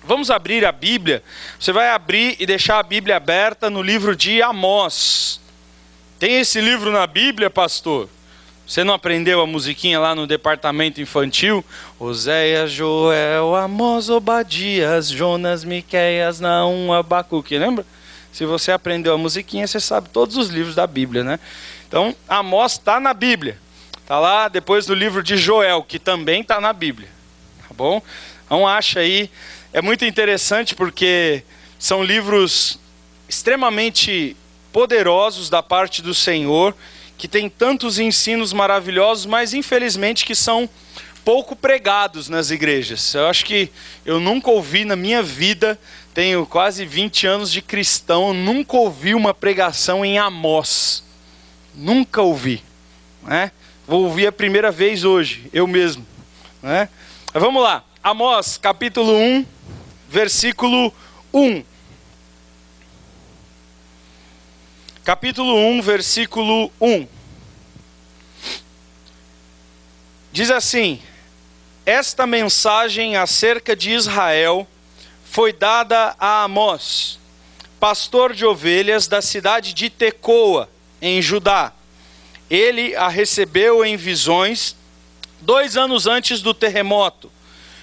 Vamos abrir a Bíblia. Você vai abrir e deixar a Bíblia aberta no livro de Amós. Tem esse livro na Bíblia, pastor? Você não aprendeu a musiquinha lá no departamento infantil? Oséias, Joel, Amós, Obadias, Jonas, Miqueias, Naum, Abacuque. Lembra? Se você aprendeu a musiquinha, você sabe todos os livros da Bíblia, né? Então, Amós está na Bíblia. Está lá depois do livro de Joel, que também está na Bíblia. Tá bom? Então, acha aí. É muito interessante porque são livros extremamente poderosos da parte do Senhor, que tem tantos ensinos maravilhosos, mas infelizmente que são pouco pregados nas igrejas. Eu acho que eu nunca ouvi na minha vida, tenho quase 20 anos de cristão, eu nunca ouvi uma pregação em Amós. Nunca ouvi. Né? Vou ouvir a primeira vez hoje, eu mesmo. Né? Mas vamos lá, Amós capítulo 1, versículo 1. Capítulo 1, versículo 1. Diz assim: esta mensagem acerca de Israel foi dada a Amós, pastor de ovelhas da cidade de Tecoa, em Judá. Ele a recebeu em visões 2 anos antes do terremoto,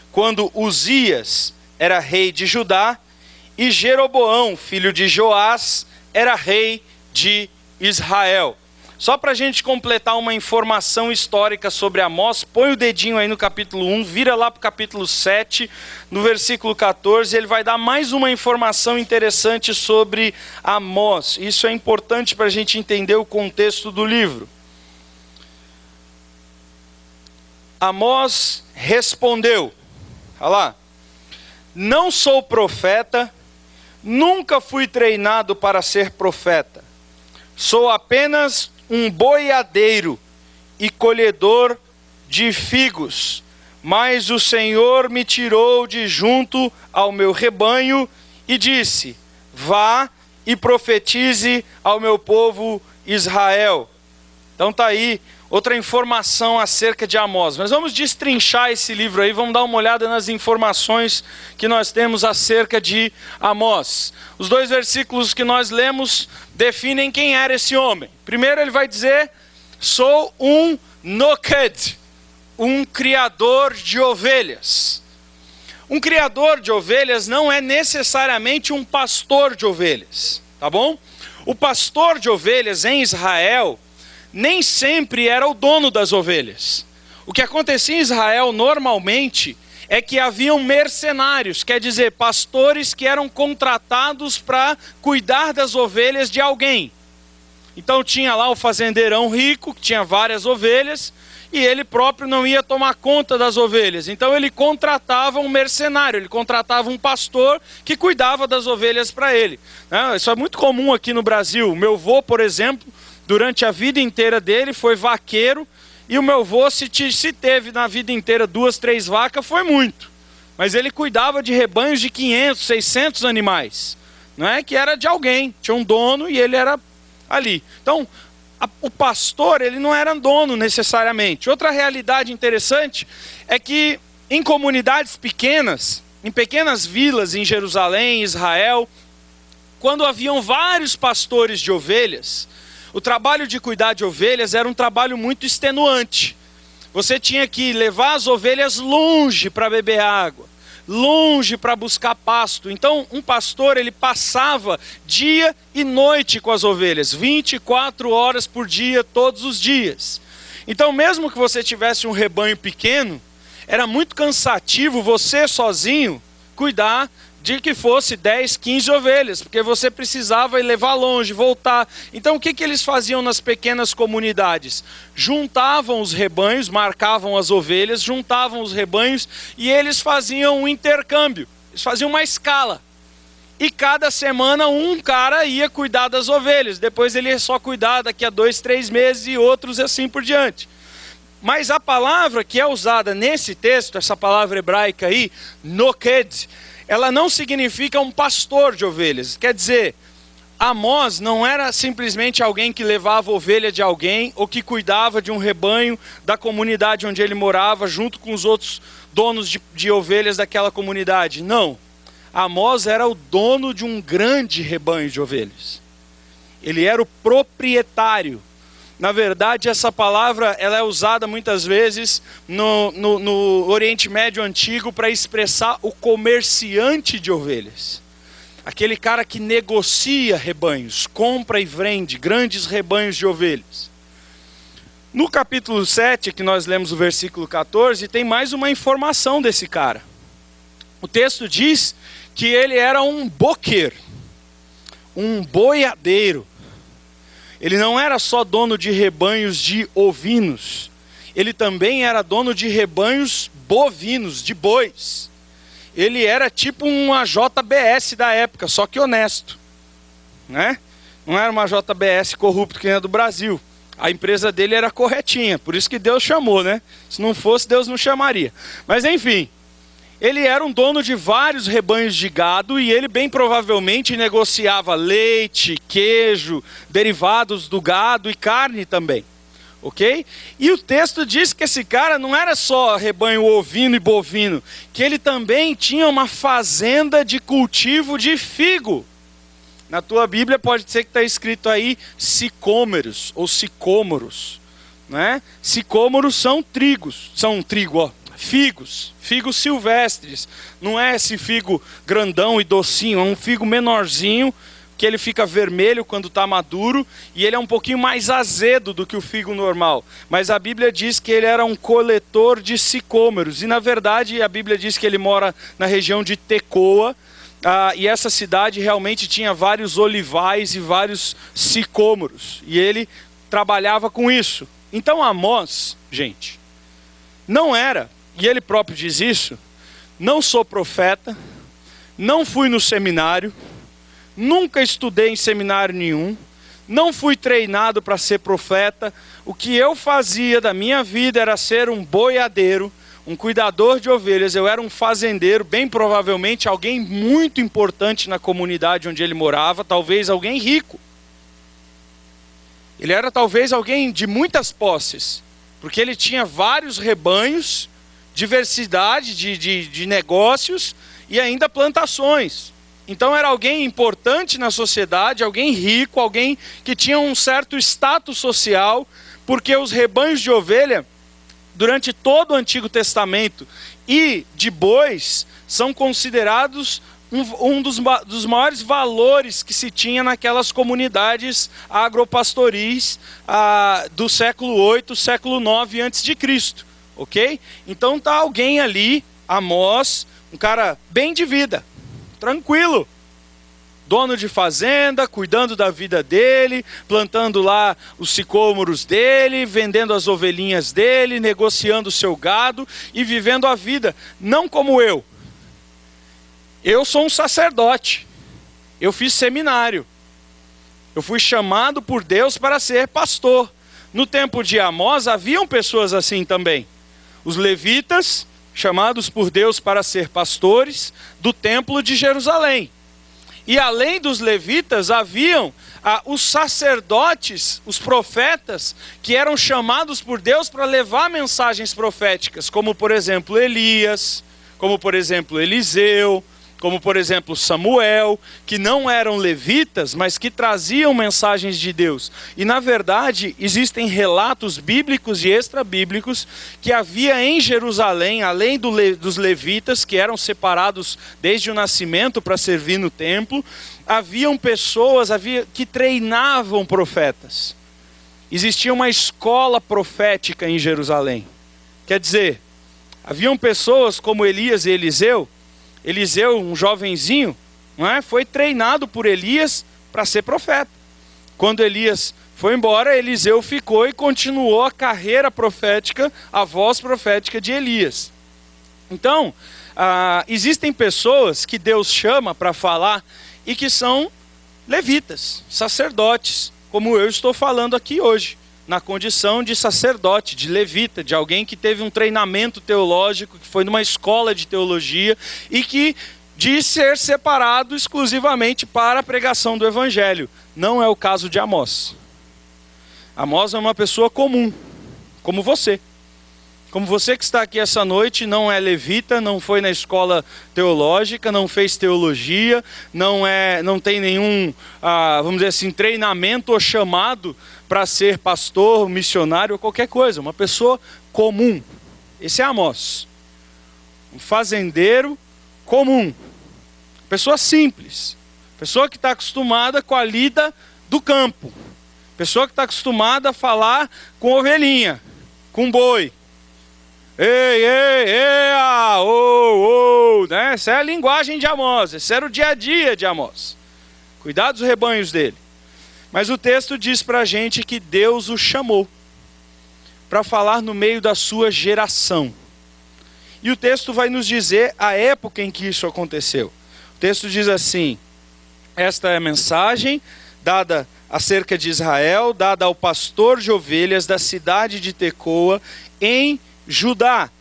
quando Uzias era rei de Judá e Jeroboão, filho de Joás, era rei de Israel. Só para a gente completar uma informação histórica sobre Amós, põe o dedinho aí no capítulo 1, vira lá para o capítulo 7, no versículo 14, ele vai dar mais uma informação interessante sobre Amós. Isso é importante para a gente entender o contexto do livro. Amós respondeu, olha lá, não sou profeta, nunca fui treinado para ser profeta. Sou apenas um boiadeiro e colhedor de figos. Mas o Senhor me tirou de junto ao meu rebanho e disse: vá e profetize ao meu povo Israel. Então está aí outra informação acerca de Amós. Mas vamos destrinchar esse livro aí, vamos dar uma olhada nas informações que nós temos acerca de Amós. Os 2 versículos que nós lemos definem quem era esse homem. Primeiro ele vai dizer: sou um noked, um criador de ovelhas. Um criador de ovelhas não é necessariamente um pastor de ovelhas, tá bom? O pastor de ovelhas em Israel nem sempre era o dono das ovelhas. O que acontecia em Israel normalmente é que haviam mercenários, quer dizer, pastores que eram contratados para cuidar das ovelhas de alguém. Então tinha lá o fazendeirão rico, que tinha várias ovelhas, e ele próprio não ia tomar conta das ovelhas. Então ele contratava um mercenário, ele contratava um pastor que cuidava das ovelhas para ele. Isso é muito comum aqui no Brasil. O meu avô, por exemplo, durante a vida inteira dele foi vaqueiro, e o meu avô, se teve na vida inteira 2, 3 vacas, foi muito. Mas ele cuidava de rebanhos de 500, 600 animais. Não é que era de alguém, tinha um dono e ele era ali. Então, o pastor, ele não era dono necessariamente. Outra realidade interessante é que em comunidades pequenas, em pequenas vilas em Jerusalém, Israel, quando haviam vários pastores de ovelhas, o trabalho de cuidar de ovelhas era um trabalho muito extenuante. Você tinha que levar as ovelhas longe para beber água, longe para buscar pasto. Então, um pastor, ele passava dia e noite com as ovelhas, 24 horas por dia, todos os dias. Então, mesmo que você tivesse um rebanho pequeno, era muito cansativo você sozinho cuidar de que fosse 10, 15 ovelhas, porque você precisava ir levar longe, voltar. Então o que eles faziam nas pequenas comunidades? Juntavam os rebanhos, marcavam as ovelhas, juntavam os rebanhos e eles faziam um intercâmbio, eles faziam uma escala. E cada semana um cara ia cuidar das ovelhas, depois ele ia só cuidar daqui a 2, 3 meses e outros assim por diante. Mas a palavra que é usada nesse texto, essa palavra hebraica aí, noked, ela não significa um pastor de ovelhas. Quer dizer, Amós não era simplesmente alguém que levava ovelha de alguém ou que cuidava de um rebanho da comunidade onde ele morava junto com os outros donos de ovelhas daquela comunidade. Não. Amós era o dono de um grande rebanho de ovelhas. Ele era o proprietário. Na verdade, essa palavra ela é usada muitas vezes no Oriente Médio Antigo para expressar o comerciante de ovelhas. Aquele cara que negocia rebanhos, compra e vende grandes rebanhos de ovelhas. No capítulo 7, que nós lemos o versículo 14, tem mais uma informação desse cara. O texto diz que ele era um boqueiro, um boiadeiro. Ele não era só dono de rebanhos de ovinos, ele também era dono de rebanhos bovinos, de bois. Ele era tipo uma JBS da época, só que honesto, né? Não era uma JBS corrupto que nem a do Brasil. A empresa dele era corretinha, por isso que Deus chamou, né? Se não fosse, Deus não chamaria. Mas enfim, ele era um dono de vários rebanhos de gado e ele bem provavelmente negociava leite, queijo, derivados do gado e carne também, ok? E o texto diz que esse cara não era só rebanho ovino e bovino, que ele também tinha uma fazenda de cultivo de figo. Na tua Bíblia pode ser que está escrito aí sicômeros ou sicômoros, né? Sicômoros são figos silvestres. Não é esse figo grandão e docinho, é um figo menorzinho, que ele fica vermelho quando está maduro, e ele é um pouquinho mais azedo do que o figo normal. Mas a Bíblia diz que ele era um coletor de sicômeros, e na verdade a Bíblia diz que ele mora na região de Tecoa, e essa cidade realmente tinha vários olivais e vários sicômoros, e ele trabalhava com isso. Então Amós, gente, não era, e ele próprio diz isso, não sou profeta, não fui no seminário, nunca estudei em seminário nenhum, não fui treinado para ser profeta. O que eu fazia da minha vida era ser um boiadeiro, um cuidador de ovelhas. Eu era um fazendeiro, bem provavelmente alguém muito importante na comunidade onde ele morava, talvez alguém rico. Ele era talvez alguém de muitas posses, porque ele tinha vários rebanhos, diversidade de negócios e ainda plantações. Então era alguém importante na sociedade, alguém rico, alguém que tinha um certo status social, porque os rebanhos de ovelha, durante todo o Antigo Testamento e de bois, são considerados um dos maiores valores que se tinha naquelas comunidades agropastoris do século 8, século 9 a.C., ok? Então está alguém ali, Amós, um cara bem de vida, tranquilo, dono de fazenda, cuidando da vida dele, plantando lá os sicômoros dele, vendendo as ovelhinhas dele, negociando o seu gado e vivendo a vida, não como eu. Eu sou um sacerdote, eu fiz seminário, eu fui chamado por Deus para ser pastor. No tempo de Amós haviam pessoas assim também. Os levitas, chamados por Deus para ser pastores do templo de Jerusalém. E além dos levitas, haviam os sacerdotes, os profetas, que eram chamados por Deus para levar mensagens proféticas, como por exemplo Elias, como por exemplo Eliseu, como por exemplo Samuel, que não eram levitas, mas que traziam mensagens de Deus. E na verdade, existem relatos bíblicos e extra-bíblicos que havia em Jerusalém, além dos levitas, que eram separados desde o nascimento para servir no templo, haviam pessoas que treinavam profetas. Existia uma escola profética em Jerusalém. Quer dizer, haviam pessoas como Elias e Eliseu. Eliseu, um jovenzinho, não é? Foi treinado por Elias para ser profeta. Quando Elias foi embora, Eliseu ficou e continuou a carreira profética, a voz profética de Elias. Então, existem pessoas que Deus chama para falar e que são levitas, sacerdotes, como eu estou falando aqui hoje, na condição de sacerdote, de levita, de alguém que teve um treinamento teológico, que foi numa escola de teologia e que diz ser separado exclusivamente para a pregação do evangelho. Não é o caso de Amós. Amós é uma pessoa comum, como você. Como você que está aqui essa noite não é levita, não foi na escola teológica, não fez teologia, não tem nenhum, vamos dizer assim, treinamento ou chamado para ser pastor, missionário ou qualquer coisa. Uma pessoa comum. Esse é Amós. Um fazendeiro comum. Pessoa simples. Pessoa que está acostumada com a lida do campo. Pessoa que está acostumada a falar com ovelhinha, com boi. Ei, ei, ei, né? Essa é a linguagem de Amós, esse era o dia a dia de Amós. Cuidado dos rebanhos dele. Mas o texto diz para a gente que Deus o chamou para falar no meio da sua geração. E o texto vai nos dizer a época em que isso aconteceu. O texto diz assim: esta é a mensagem dada acerca de Israel, dada ao pastor de ovelhas da cidade de Tecoa, em Judá.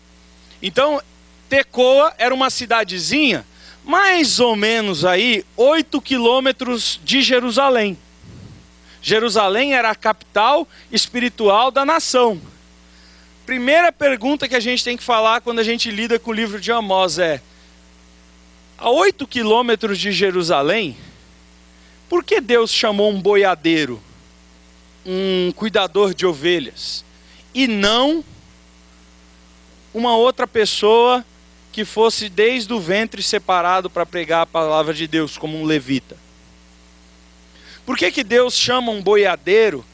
Então, Tecoa era uma cidadezinha, mais ou menos aí, 8 quilômetros de Jerusalém. Jerusalém era a capital espiritual da nação. Primeira pergunta que a gente tem que falar quando a gente lida com o livro de Amós é: a 8 quilômetros de Jerusalém, por que Deus chamou um boiadeiro, um cuidador de ovelhas, e não uma outra pessoa que fosse desde o ventre separado para pregar a palavra de Deus, como um levita? Por que Deus chama um boiadeiro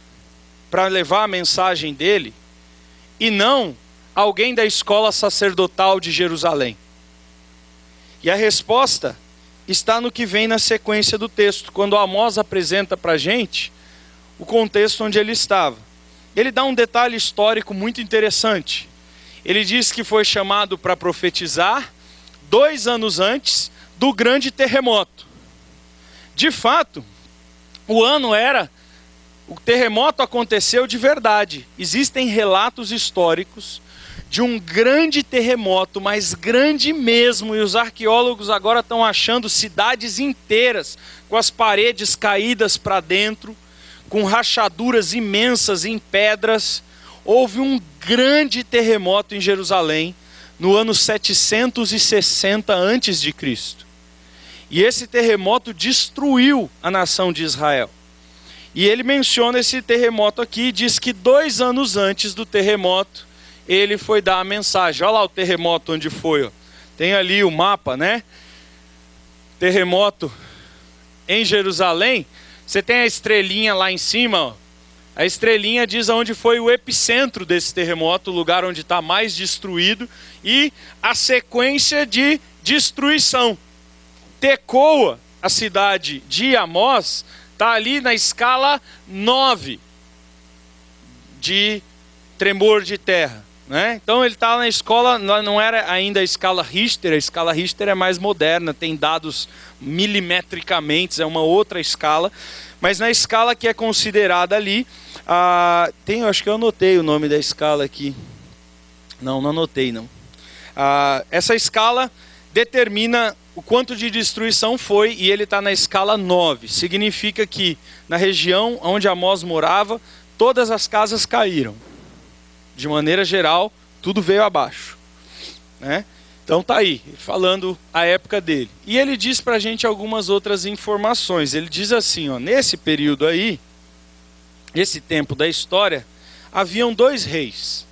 para levar a mensagem dele e não alguém da escola sacerdotal de Jerusalém? E a resposta está no que vem na sequência do texto, quando Amós apresenta para a gente o contexto onde ele estava. Ele dá um detalhe histórico muito interessante. Ele diz que foi chamado para profetizar 2 anos antes do grande terremoto. De fato, o terremoto aconteceu de verdade. Existem relatos históricos de um grande terremoto, mas grande mesmo, e os arqueólogos agora estão achando cidades inteiras com as paredes caídas para dentro, com rachaduras imensas em pedras. Houve um grande terremoto em Jerusalém no ano 760 a.C. E esse terremoto destruiu a nação de Israel. E ele menciona esse terremoto aqui e diz que 2 anos antes do terremoto, ele foi dar a mensagem. Olha lá o terremoto onde foi. Ó. Tem ali o mapa, né? Terremoto em Jerusalém. Você tem a estrelinha lá em cima, ó. A estrelinha diz aonde foi o epicentro desse terremoto, o lugar onde está mais destruído, e a sequência de destruição. Tecoa, a cidade de Amós, está ali na escala 9 de tremor de terra. Né? Então ele está na escola, não era ainda a escala Richter é mais moderna, tem dados milimetricamente, é uma outra escala, mas na escala que é considerada ali, acho que eu anotei o nome da escala aqui, não anotei não. Essa escala determina o quanto de destruição foi, e ele está na escala 9, significa que na região onde Amós morava, todas as casas caíram. De maneira geral, tudo veio abaixo. Né? Então tá aí, falando a época dele. E ele diz pra gente algumas outras informações. Ele diz assim, ó, nesse período aí, esse tempo da história, haviam 2 reis.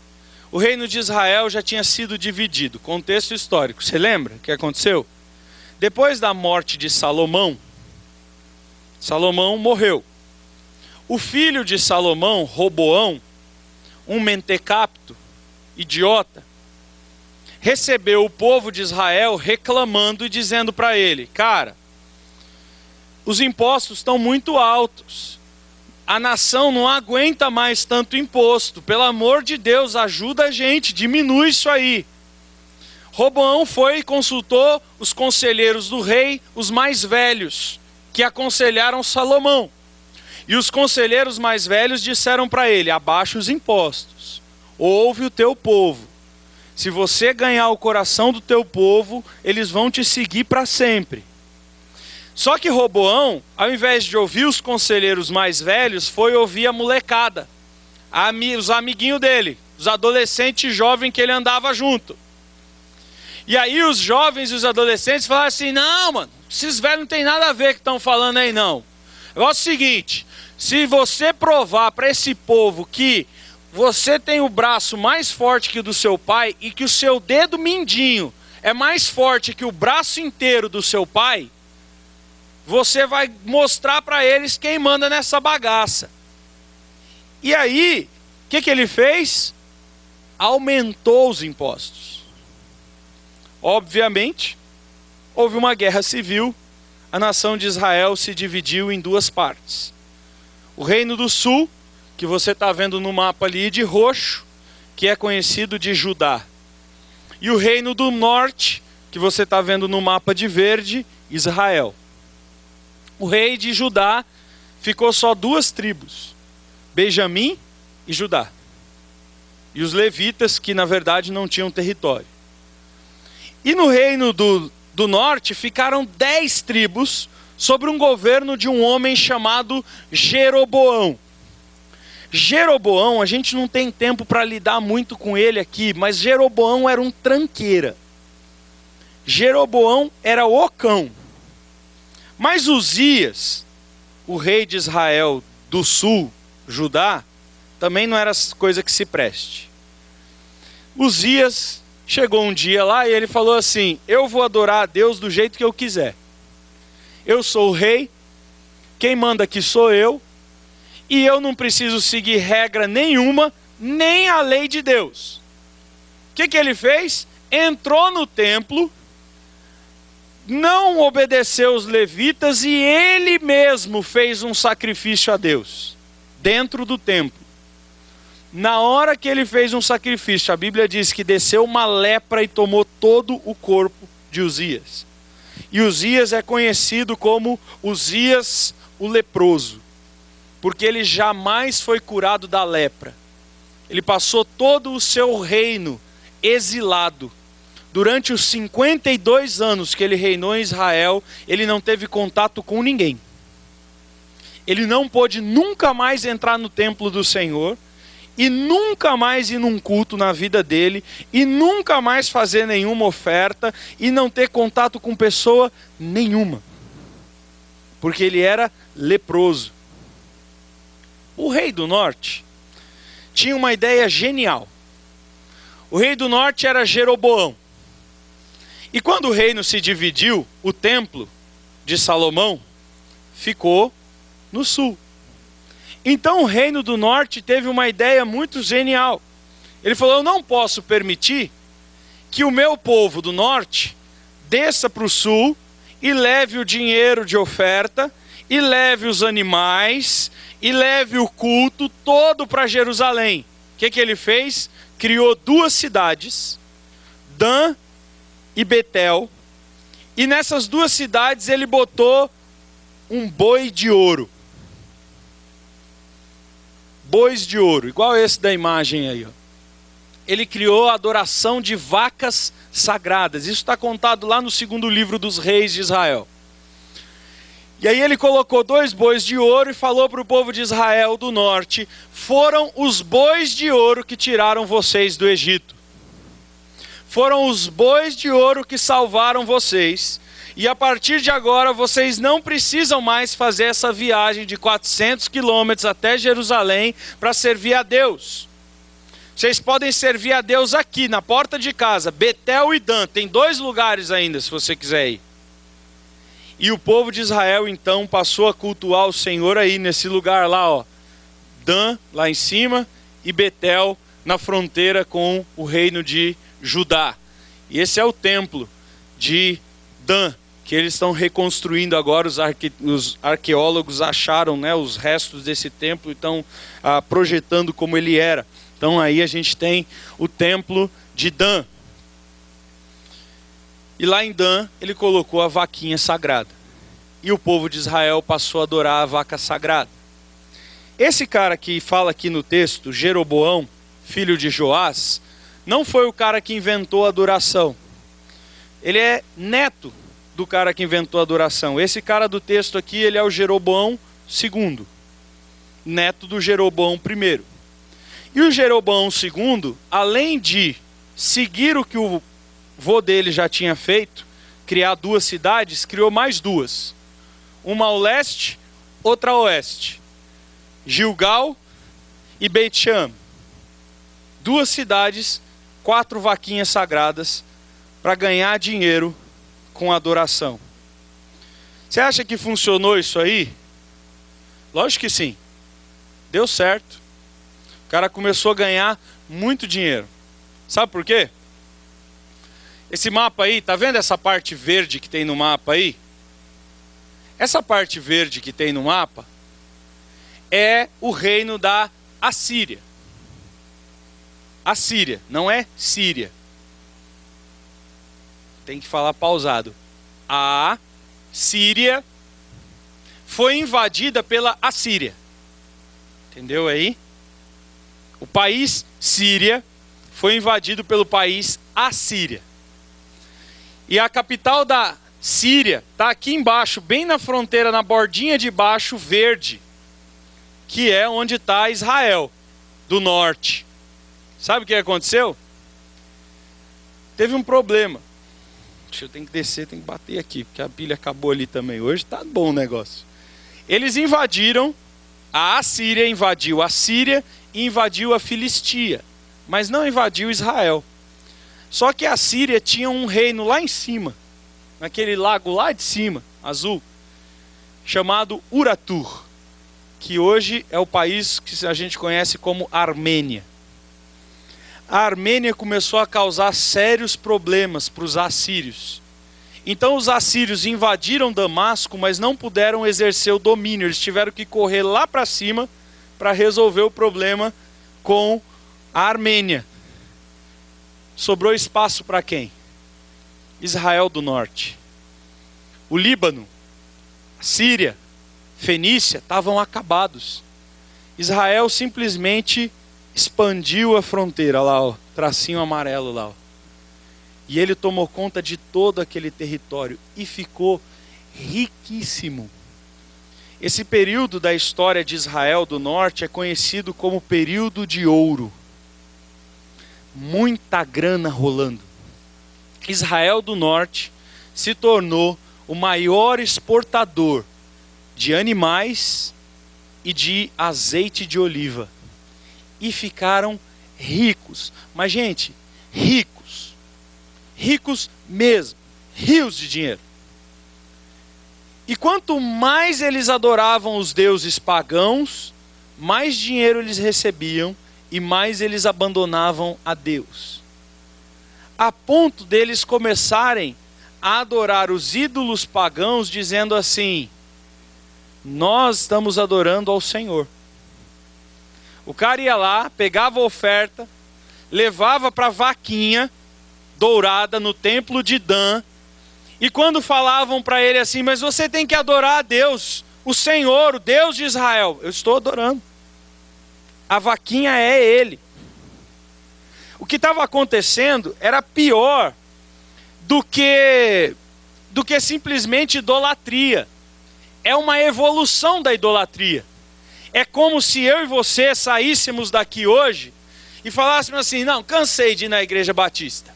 O reino de Israel já tinha sido dividido. Contexto histórico. Você lembra o que aconteceu? Depois da morte de Salomão, Salomão morreu. O filho de Salomão, Roboão, um mentecapto, idiota, recebeu o povo de Israel reclamando e dizendo para ele: cara, os impostos estão muito altos, a nação não aguenta mais tanto imposto, pelo amor de Deus, ajuda a gente, diminui isso aí. Roboão foi e consultou os conselheiros do rei, os mais velhos, que aconselharam Salomão. E os conselheiros mais velhos disseram para ele: abaixa os impostos, ouve o teu povo. Se você ganhar o coração do teu povo, eles vão te seguir para sempre. Só que Roboão, ao invés de ouvir os conselheiros mais velhos, foi ouvir a molecada, os amiguinhos dele, os adolescentes jovens que ele andava junto. E aí os jovens e os adolescentes falaram assim, não, mano, esses velhos não tem nada a ver que estão falando aí não. O negócio é o seguinte, se você provar para esse povo que você tem o braço mais forte que o do seu pai e que o seu dedo mindinho é mais forte que o braço inteiro do seu pai, você vai mostrar para eles quem manda nessa bagaça. E aí, o que ele fez? Aumentou os impostos. Obviamente, houve uma guerra civil, a nação de Israel se dividiu em duas partes. O reino do sul, que você está vendo no mapa ali de roxo, que é conhecido de Judá. E o reino do norte, que você está vendo no mapa de verde, Israel. O rei de Judá ficou só duas tribos, Benjamim e Judá. E os levitas, que na verdade não tinham território. E no reino do norte ficaram 10 tribos sobre um governo de um homem chamado Jeroboão. Jeroboão, a gente não tem tempo para lidar muito com ele aqui, mas Jeroboão era um tranqueira. Jeroboão era o cão. Mas Uzias, o rei de Israel do sul, Judá, também não era coisa que se preste. Uzias chegou um dia lá e ele falou assim, eu vou adorar a Deus do jeito que eu quiser. Eu sou o rei, quem manda aqui sou eu, e eu não preciso seguir regra nenhuma, nem a lei de Deus. O que ele fez? Entrou no templo, não obedeceu os levitas e ele mesmo fez um sacrifício a Deus, dentro do templo. Na hora que ele fez um sacrifício, a Bíblia diz que desceu uma lepra e tomou todo o corpo de Uzias. E Uzias é conhecido como Uzias o leproso, porque ele jamais foi curado da lepra. Ele passou todo o seu reino exilado. Durante os 52 anos que ele reinou em Israel, ele não teve contato com ninguém. Ele não pôde nunca mais entrar no templo do Senhor, e nunca mais ir num culto na vida dele, e nunca mais fazer nenhuma oferta, e não ter contato com pessoa nenhuma. Porque ele era leproso. O rei do norte tinha uma ideia genial. O rei do norte era Jeroboão. E quando o reino se dividiu, o templo de Salomão ficou no sul. Então o reino do norte teve uma ideia muito genial. Ele falou, eu não posso permitir que o meu povo do norte desça para o sul e leve o dinheiro de oferta, e leve os animais, e leve o culto todo para Jerusalém. O que ele fez? Criou 2 cidades, Dan e Betel, e nessas 2 cidades ele botou um boi de ouro. Bois de ouro, igual esse da imagem aí. Ó. Ele criou a adoração de vacas sagradas. Isso está contado lá no 2º livro dos reis de Israel. E aí ele colocou 2 bois de ouro e falou para o povo de Israel do norte, foram os bois de ouro que tiraram vocês do Egito. Foram os bois de ouro que salvaram vocês. E a partir de agora vocês não precisam mais fazer essa viagem de 400 quilômetros até Jerusalém para servir a Deus. Vocês podem servir a Deus aqui, na porta de casa, Betel e Dan. Tem 2 lugares ainda, se você quiser ir. E o povo de Israel então passou a cultuar o Senhor aí nesse lugar lá, ó. Dan lá em cima e Betel na fronteira com o reino de Judá. E esse é o templo de Dan, que eles estão reconstruindo agora. Os arqueólogos acharam, né, os restos desse templo e estão projetando como ele era. Então aí a gente tem o templo de Dan. E lá em Dan ele colocou a vaquinha sagrada. E o povo de Israel passou a adorar a vaca sagrada. Esse cara que fala aqui no texto, Jeroboão, filho de Joás, não foi o cara que inventou a adoração. Ele é neto do cara que inventou a adoração. Esse cara do texto aqui, ele é o Jeroboão II, neto do Jeroboão I. E o Jeroboão II, além de seguir o que o vô dele já tinha feito, criar 2 cidades, criou mais 2. Uma ao leste, outra ao oeste. Gilgal e Beit-Shean. 2 cidades, 4 vaquinhas sagradas para ganhar dinheiro com adoração. Você acha que funcionou isso aí? Lógico que sim. Deu certo. O cara começou a ganhar muito dinheiro. Sabe por quê? Esse mapa aí, tá vendo essa parte verde que tem no mapa aí? Essa parte verde que tem no mapa é o reino da Assíria. Assíria, não é Síria. Tem que falar pausado. A Síria foi invadida pela Assíria. Entendeu aí? O país Síria foi invadido pelo país Assíria. E a capital da Síria está aqui embaixo, bem na fronteira, na bordinha de baixo, verde, que é onde está Israel, do norte. Sabe o que aconteceu? Teve um problema. Eu tenho que descer, tenho que bater aqui, porque a pilha acabou ali também. Hoje está bom o negócio. Eles invadiram, a Assíria invadiu a Síria e invadiu a Filistia, mas não invadiu Israel. Só que a Síria tinha um reino lá em cima, naquele lago lá de cima, azul, chamado Uratur, que hoje é o país que a gente conhece como Armênia. A Armênia começou a causar sérios problemas para os assírios. Então os assírios invadiram Damasco, mas não puderam exercer o domínio. Eles tiveram que correr lá para cima para resolver o problema com a Armênia. Sobrou espaço para quem? Israel do Norte. O Líbano, a Síria, Fenícia estavam acabados. Israel simplesmente expandiu a fronteira lá, ó, tracinho amarelo lá, ó. E ele tomou conta de todo aquele território e ficou riquíssimo. Esse período da história de Israel do Norte é conhecido como período de ouro. Muita grana rolando. Israel do Norte se tornou o maior exportador de animais e de azeite de oliva. E ficaram ricos. Mas, gente, ricos. Ricos mesmo. Rios de dinheiro. E quanto mais eles adoravam os deuses pagãos, mais dinheiro eles recebiam e mais eles abandonavam a Deus. A ponto deles começarem a adorar os ídolos pagãos, dizendo assim: nós estamos adorando ao Senhor. O cara ia lá, pegava a oferta, levava para a vaquinha dourada no templo de Dan, e quando falavam para ele assim: mas você tem que adorar a Deus, o Senhor, o Deus de Israel. Eu estou adorando. A vaquinha é ele. O que estava acontecendo era pior do que simplesmente idolatria. É uma evolução da idolatria. É como se eu e você saíssemos daqui hoje e falássemos assim: não, cansei de ir na igreja batista.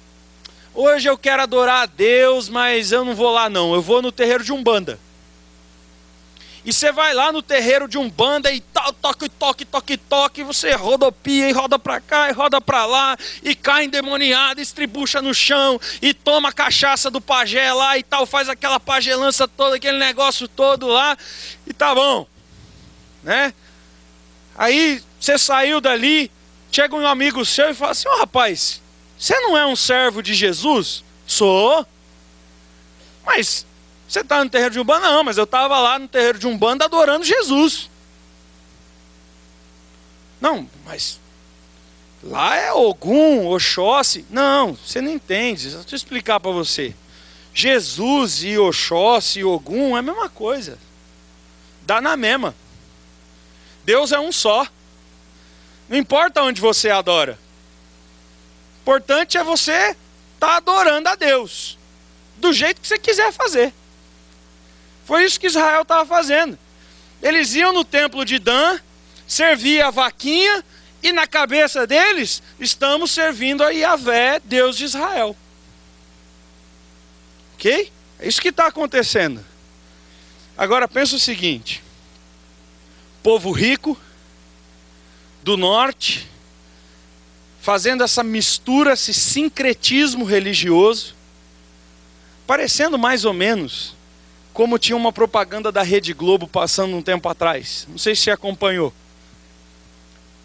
Hoje eu quero adorar a Deus, mas eu não vou lá não, eu vou no terreiro de Umbanda. E você vai lá no terreiro de Umbanda e tal, toque, e você rodopia e roda pra cá e roda pra lá, e cai endemoniado, estribucha no chão, e toma a cachaça do pajé lá e tal, faz aquela pagelança toda, aquele negócio todo lá, e tá bom, né? Aí você saiu dali, chega um amigo seu e fala assim: ó, rapaz, você não é um servo de Jesus? Sou. Mas você está no terreiro de Umbanda? Não, mas eu estava lá no terreiro de Umbanda adorando Jesus. Não, mas lá é Ogum, Oxóssi. Não, você não entende. Deixa eu explicar para você. Jesus e Oxóssi e Ogum é a mesma coisa. Dá na mesma. Deus é um só. Não importa onde você adora. O importante é você estar adorando a Deus do jeito que você quiser fazer. Foi isso que Israel estava fazendo. Eles iam no templo de Dan, servia a vaquinha E na cabeça deles, estamos servindo a Yahvé, Deus de Israel. Ok? É isso que está acontecendo. Agora pensa o seguinte. Povo rico, do norte, fazendo essa mistura, esse sincretismo religioso, parecendo mais ou menos como tinha uma propaganda da Rede Globo passando um tempo atrás. Não sei se você acompanhou.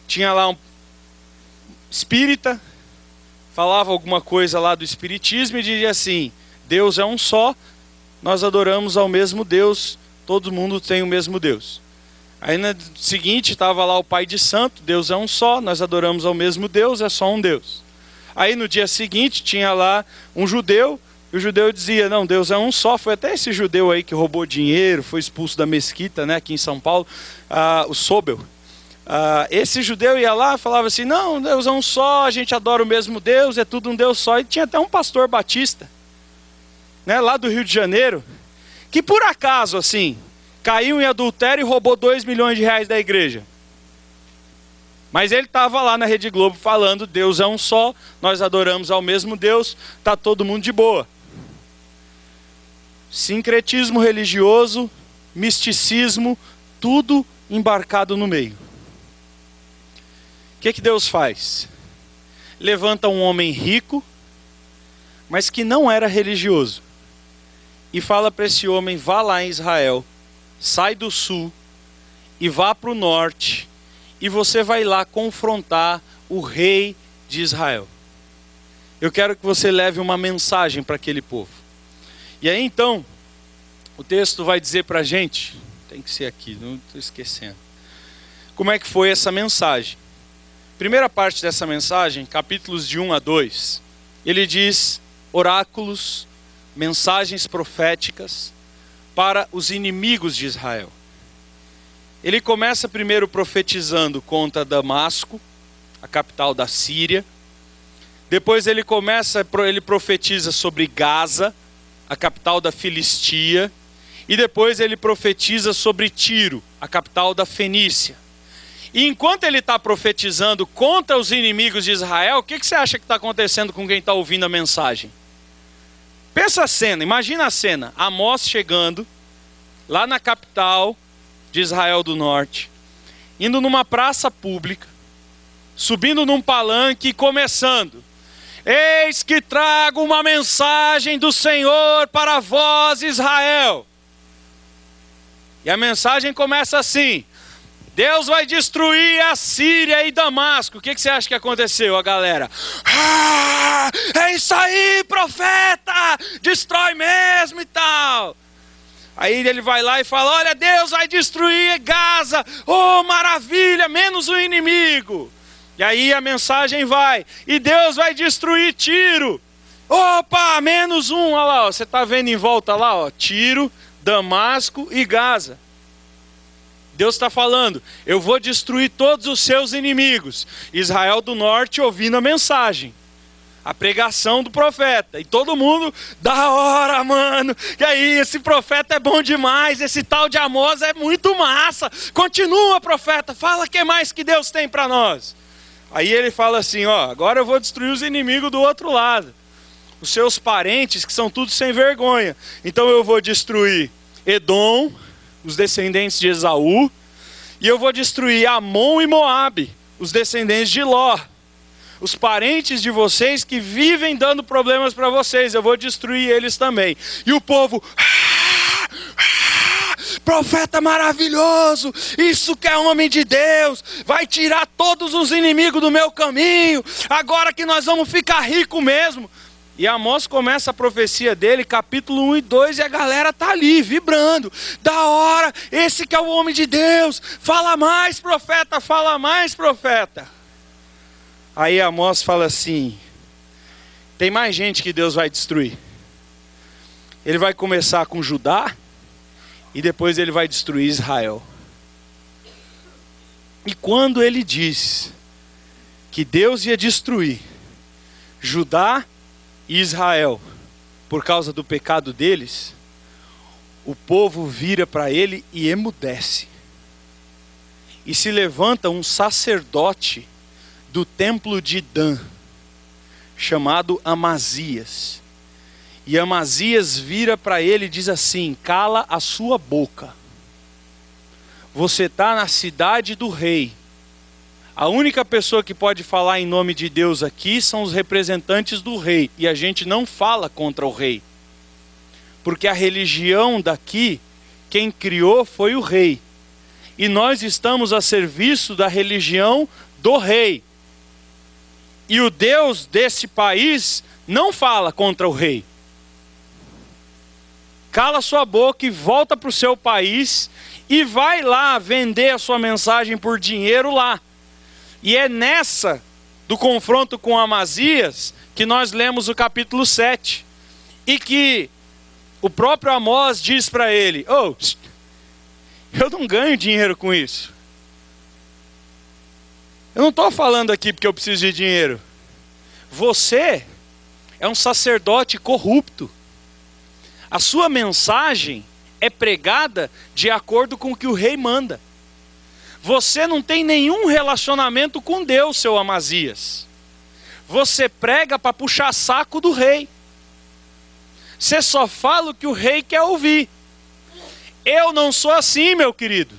Tinha lá um espírita, falava alguma coisa lá do espiritismo e dizia assim: Deus é um só, nós adoramos ao mesmo Deus, todo mundo tem o mesmo Deus. Aí no seguinte estava lá o Pai de Santo, Deus é um só, nós adoramos ao mesmo Deus, é só um Deus. Aí no dia seguinte tinha lá um judeu, e o judeu dizia, não, Deus é um só. Foi até esse judeu aí que roubou dinheiro, foi expulso da mesquita, né, aqui em São Paulo, o Sobel. Esse judeu ia lá e falava assim, não, Deus é um só, a gente adora o mesmo Deus, é tudo um Deus só. E tinha até um pastor batista, né, lá do Rio de Janeiro, que por acaso, assim, caiu em adultério e roubou 2 milhões de reais da igreja. Mas ele estava lá na Rede Globo falando, Deus é um só, nós adoramos ao mesmo Deus, está todo mundo de boa. Sincretismo religioso, misticismo, tudo embarcado no meio. O que Deus faz? Levanta um homem rico, mas que não era religioso, e fala para esse homem, vá lá em Israel, sai do sul e vá para o norte, e você vai lá confrontar o rei de Israel. Eu quero que você leve uma mensagem para aquele povo. E aí então, o texto vai dizer para a gente, tem que ser aqui, não estou esquecendo, como é que foi essa mensagem. Primeira parte dessa mensagem, capítulos de 1 a 2, ele diz oráculos, mensagens proféticas para os inimigos de Israel. Ele começa primeiro profetizando contra Damasco, a capital da Síria. Depois ele profetiza sobre Gaza, a capital da Filistia. E depois ele profetiza sobre Tiro, a capital da Fenícia. E enquanto ele está profetizando contra os inimigos de Israel, o que você acha que está acontecendo com quem está ouvindo a mensagem? Pensa a cena, imagina a cena. Amós chegando lá na capital de Israel do Norte, indo numa praça pública, subindo num palanque e começando: eis que trago uma mensagem do Senhor para vós, Israel. E a mensagem começa assim: Deus vai destruir a Síria e Damasco. O que você acha que aconteceu, a galera? É isso aí, profeta! Destrói mesmo e tal. Aí ele vai lá e fala, olha, Deus vai destruir Gaza. Oh, maravilha, menos o inimigo. E aí a mensagem vai, e Deus vai destruir Tiro. Opa, menos um. Olha lá, ó, você está vendo em volta lá, ó, Tiro, Damasco e Gaza. Deus está falando, eu vou destruir todos os seus inimigos. Israel do Norte ouvindo a mensagem, a pregação do profeta. E todo mundo, da hora, mano. E aí, esse profeta é bom demais. Esse tal de Amós é muito massa. Continua, profeta, fala o que mais que Deus tem para nós. Aí ele fala assim, ó, agora eu vou destruir os inimigos do outro lado. Os seus parentes, que são tudo sem vergonha. Então eu vou destruir Edom, os descendentes de Esaú, e eu vou destruir Amon e Moabe, os descendentes de Ló, os parentes de vocês que vivem dando problemas para vocês, eu vou destruir eles também. E o povo, profeta maravilhoso, isso que é homem de Deus, vai tirar todos os inimigos do meu caminho, agora que nós vamos ficar ricos mesmo. E Amós começa a profecia dele, capítulo 1 e 2, e a galera tá ali, vibrando. Da hora, esse que é o homem de Deus. Fala mais, profeta, fala mais, profeta. Aí Amós fala assim, tem mais gente que Deus vai destruir. Ele vai começar com Judá, e depois ele vai destruir Israel. E quando ele diz que Deus ia destruir Judá e Israel, por causa do pecado deles, o povo vira para ele e emudece. E se levanta um sacerdote do templo de Dan, chamado Amazias. E Amazias vira para ele e diz assim: cala a sua boca. Você está na cidade do rei. A única pessoa que pode falar em nome de Deus aqui são os representantes do rei. E a gente não fala contra o rei. Porque a religião daqui, quem criou foi o rei. E nós estamos a serviço da religião do rei. E o Deus desse país não fala contra o rei. Cala sua boca e volta para o seu país e vai lá vender a sua mensagem por dinheiro lá. E é nessa do confronto com Amazias que nós lemos o capítulo 7. E que o próprio Amós diz para ele: eu não ganho dinheiro com isso. Eu não estou falando aqui porque eu preciso de dinheiro. Você é um sacerdote corrupto. A sua mensagem é pregada de acordo com o que o rei manda. Você não tem nenhum relacionamento com Deus, seu Amazias. Você prega para puxar saco do rei. Você só fala o que o rei quer ouvir. Eu não sou assim, meu querido.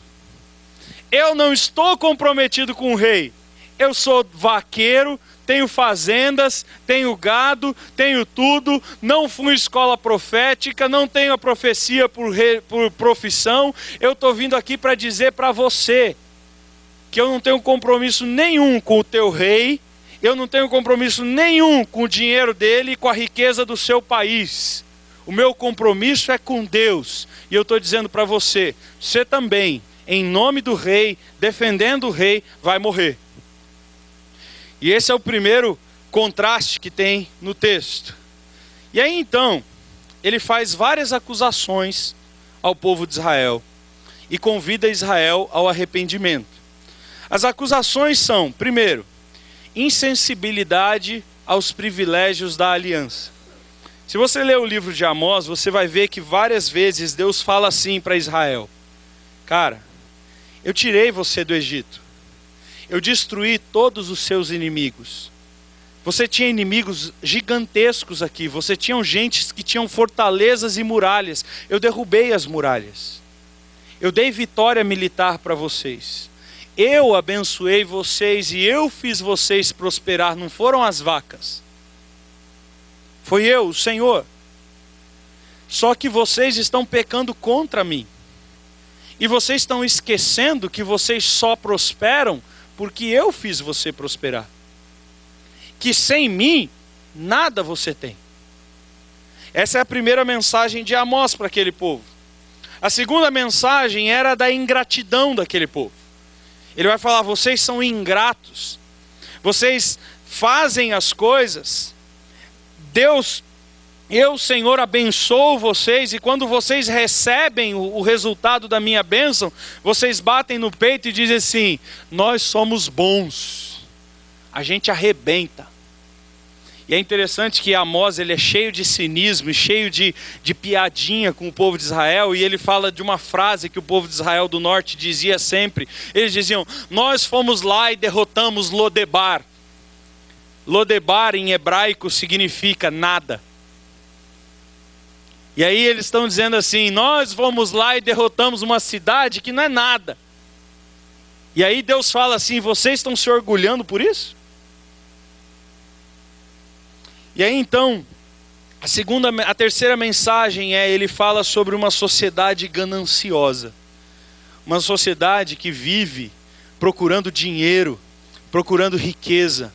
Eu não estou comprometido com o rei. Eu sou vaqueiro, tenho fazendas, tenho gado, tenho tudo, não fui escola profética, não tenho a profecia por profissão. Eu estou vindo aqui para dizer para você que eu não tenho compromisso nenhum com o teu rei, eu não tenho compromisso nenhum com o dinheiro dele e com a riqueza do seu país. O meu compromisso é com Deus. E eu estou dizendo para você, você também, em nome do rei, defendendo o rei, vai morrer. E esse é o primeiro contraste que tem no texto. E aí então, ele faz várias acusações ao povo de Israel e convida Israel ao arrependimento. As acusações são, primeiro, insensibilidade aos privilégios da aliança. Se você ler o livro de Amós, você vai ver que várias vezes Deus fala assim para Israel: cara, eu tirei você do Egito. Eu destruí todos os seus inimigos. Você tinha inimigos gigantescos aqui. Você tinha gente que tinham fortalezas e muralhas. Eu derrubei as muralhas. Eu dei vitória militar para vocês. Eu abençoei vocês e eu fiz vocês prosperar. Não foram as vacas. Foi eu, o Senhor. Só que vocês estão pecando contra mim. E vocês estão esquecendo que vocês só prosperam porque eu fiz você prosperar. Que sem mim, nada você tem. Essa é a primeira mensagem de Amós para aquele povo. A segunda mensagem era da ingratidão daquele povo. Ele vai falar: vocês são ingratos. Vocês fazem as coisas. Deus, eu, Senhor, abençoo vocês, e quando vocês recebem o resultado da minha bênção, vocês batem no peito e dizem assim: nós somos bons, a gente arrebenta. E é interessante que Amós, ele é cheio de cinismo e cheio de piadinha com o povo de Israel, e ele fala de uma frase que o povo de Israel do norte dizia sempre. Eles diziam: nós fomos lá e derrotamos Lodebar. Lodebar em hebraico significa nada. E aí eles estão dizendo assim: nós fomos lá e derrotamos uma cidade que não é nada. E aí Deus fala assim: vocês estão se orgulhando por isso? E aí então, a terceira mensagem ele fala sobre uma sociedade gananciosa. Uma sociedade que vive procurando dinheiro, procurando riqueza,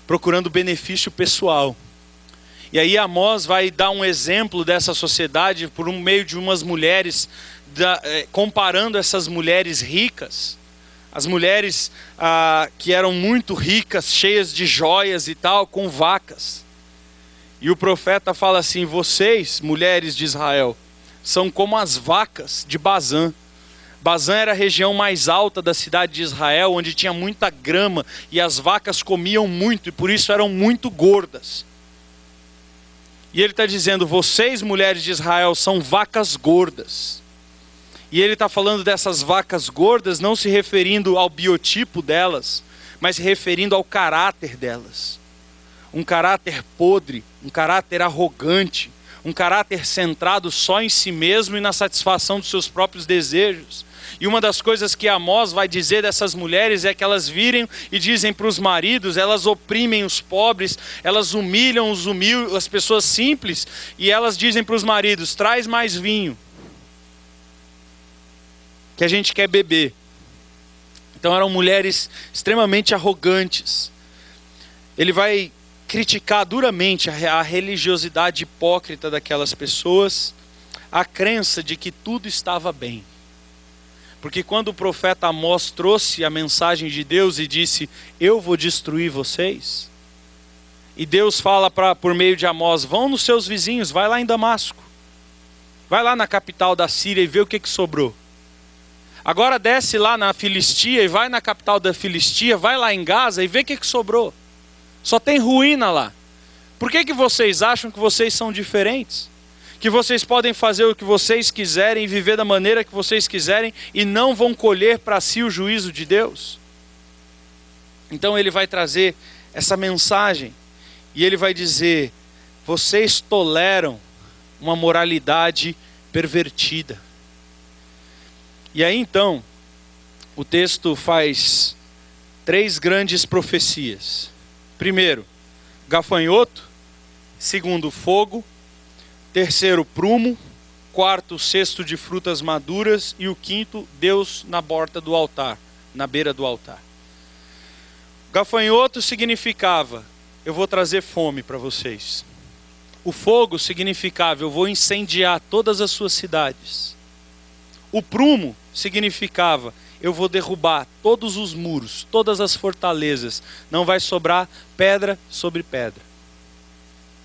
procurando benefício pessoal. E aí Amós vai dar um exemplo dessa sociedade por meio de umas mulheres, comparando essas mulheres ricas, as mulheres que eram muito ricas, cheias de joias e tal, com vacas. E o profeta fala assim: vocês, mulheres de Israel, são como as vacas de Bazã. Bazã era a região mais alta da cidade de Israel, onde tinha muita grama, e as vacas comiam muito, e por isso eram muito gordas. E ele está dizendo: vocês, mulheres de Israel, são vacas gordas. E ele está falando dessas vacas gordas, não se referindo ao biotipo delas, mas referindo ao caráter delas. Um caráter podre, um caráter arrogante, um caráter centrado só em si mesmo e na satisfação dos seus próprios desejos. E uma das coisas que Amós vai dizer dessas mulheres é que elas virem e dizem para os maridos, elas oprimem os pobres, elas humilham as pessoas simples, e elas dizem para os maridos, traz mais vinho, que a gente quer beber. Então eram mulheres extremamente arrogantes. Ele vai criticar duramente a religiosidade hipócrita daquelas pessoas, a crença de que tudo estava bem. Porque quando o profeta Amós trouxe a mensagem de Deus e disse, eu vou destruir vocês, e Deus fala por meio de Amós, vão nos seus vizinhos, vai lá em Damasco, vai lá na capital da Síria e vê o que sobrou. Agora desce lá na Filistia e vai na capital da Filistia, vai lá em Gaza e vê o que sobrou. Só tem ruína lá. Por que vocês acham que vocês são diferentes? Que vocês podem fazer o que vocês quiserem, viver da maneira que vocês quiserem e não vão colher para si o juízo de Deus? Então ele vai trazer essa mensagem e ele vai dizer, vocês toleram uma moralidade pervertida. E aí então, o texto faz 3 grandes profecias. Primeiro, gafanhoto. Segundo, fogo. Terceiro, prumo. Quarto, cesto de frutas maduras. E o quinto, Deus na borda do altar, na beira do altar. Gafanhoto significava, eu vou trazer fome para vocês. O fogo significava, eu vou incendiar todas as suas cidades. O prumo significava, eu vou derrubar todos os muros, todas as fortalezas. Não vai sobrar pedra sobre pedra.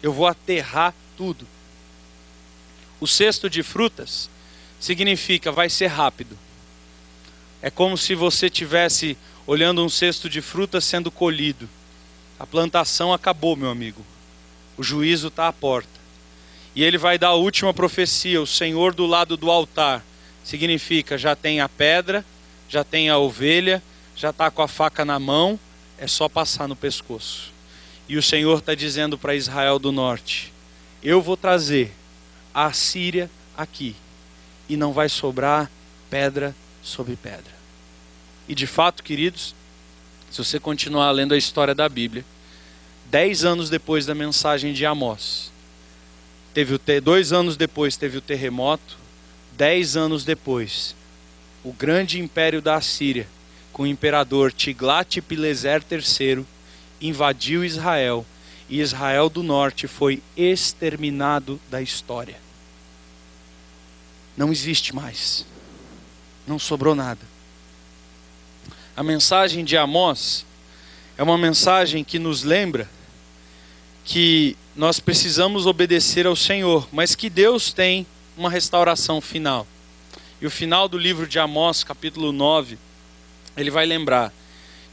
Eu vou aterrar tudo. O cesto de frutas significa, vai ser rápido. É como se você estivesse olhando um cesto de frutas sendo colhido. A plantação acabou, meu amigo. O juízo está à porta. E ele vai dar a última profecia, o Senhor do lado do altar. Significa, já tem a pedra, já tem a ovelha, já está com a faca na mão, é só passar no pescoço. E o Senhor está dizendo para Israel do norte, eu vou trazer a Assíria aqui, e não vai sobrar pedra sobre pedra. E de fato, queridos, se você continuar lendo a história da Bíblia, 10 anos depois da mensagem de Amós, 2 anos depois teve o terremoto, 10 anos depois, o grande império da Assíria, com o imperador Tiglat-Pileser III, invadiu Israel, e Israel do norte foi exterminado da história. Não existe mais. Não sobrou nada. A mensagem de Amós é uma mensagem que nos lembra que nós precisamos obedecer ao Senhor, mas que Deus tem uma restauração final. E o final do livro de Amós, capítulo 9, ele vai lembrar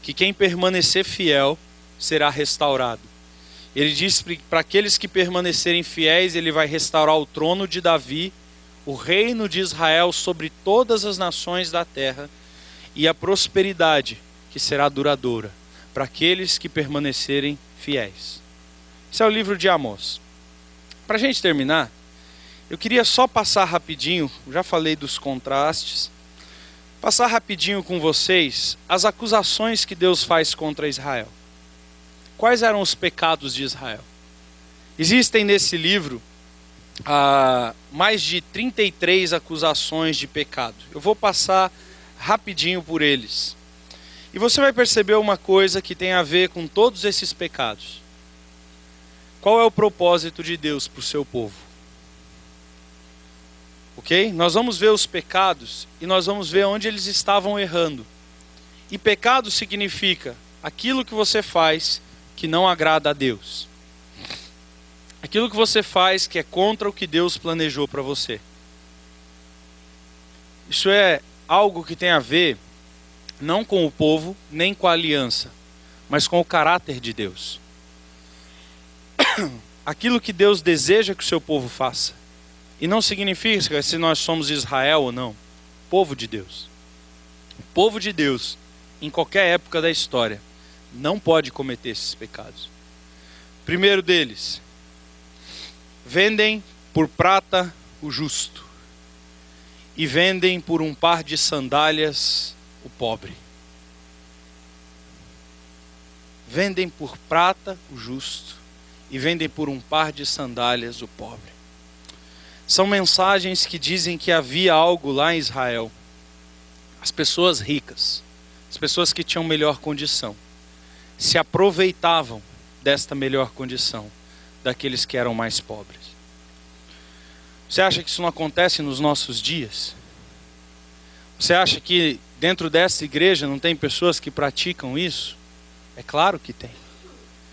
que quem permanecer fiel será restaurado. Ele diz para aqueles que permanecerem fiéis, ele vai restaurar o trono de Davi, o reino de Israel sobre todas as nações da terra e a prosperidade que será duradoura para aqueles que permanecerem fiéis. Esse é o livro de Amós. Para a gente terminar, eu queria só passar rapidinho, já falei dos contrastes, passar rapidinho com vocês as acusações que Deus faz contra Israel. Quais eram os pecados de Israel? Existem nesse livro mais de 33 acusações de pecado. Eu vou passar rapidinho por eles. E você vai perceber uma coisa que tem a ver com todos esses pecados. Qual é o propósito de Deus para o seu povo? Ok? Nós vamos ver os pecados e nós vamos ver onde eles estavam errando. E pecado significa aquilo que você faz que não agrada a Deus. Aquilo que você faz que é contra o que Deus planejou para você. Isso é algo que tem a ver não com o povo, nem com a aliança, mas com o caráter de Deus. Aquilo que Deus deseja que o seu povo faça. E não significa se nós somos Israel ou não. Povo de Deus. O povo de Deus, em qualquer época da história, não pode cometer esses pecados. Primeiro deles, vendem por prata o justo e vendem por um par de sandálias o pobre. Vendem por prata o justo e vendem por um par de sandálias o pobre. São mensagens que dizem que havia algo lá em Israel. As pessoas ricas, as pessoas que tinham melhor condição, se aproveitavam desta melhor condição daqueles que eram mais pobres. Você acha que isso não acontece nos nossos dias? Você acha que dentro dessa igreja não tem pessoas que praticam isso? É claro que tem.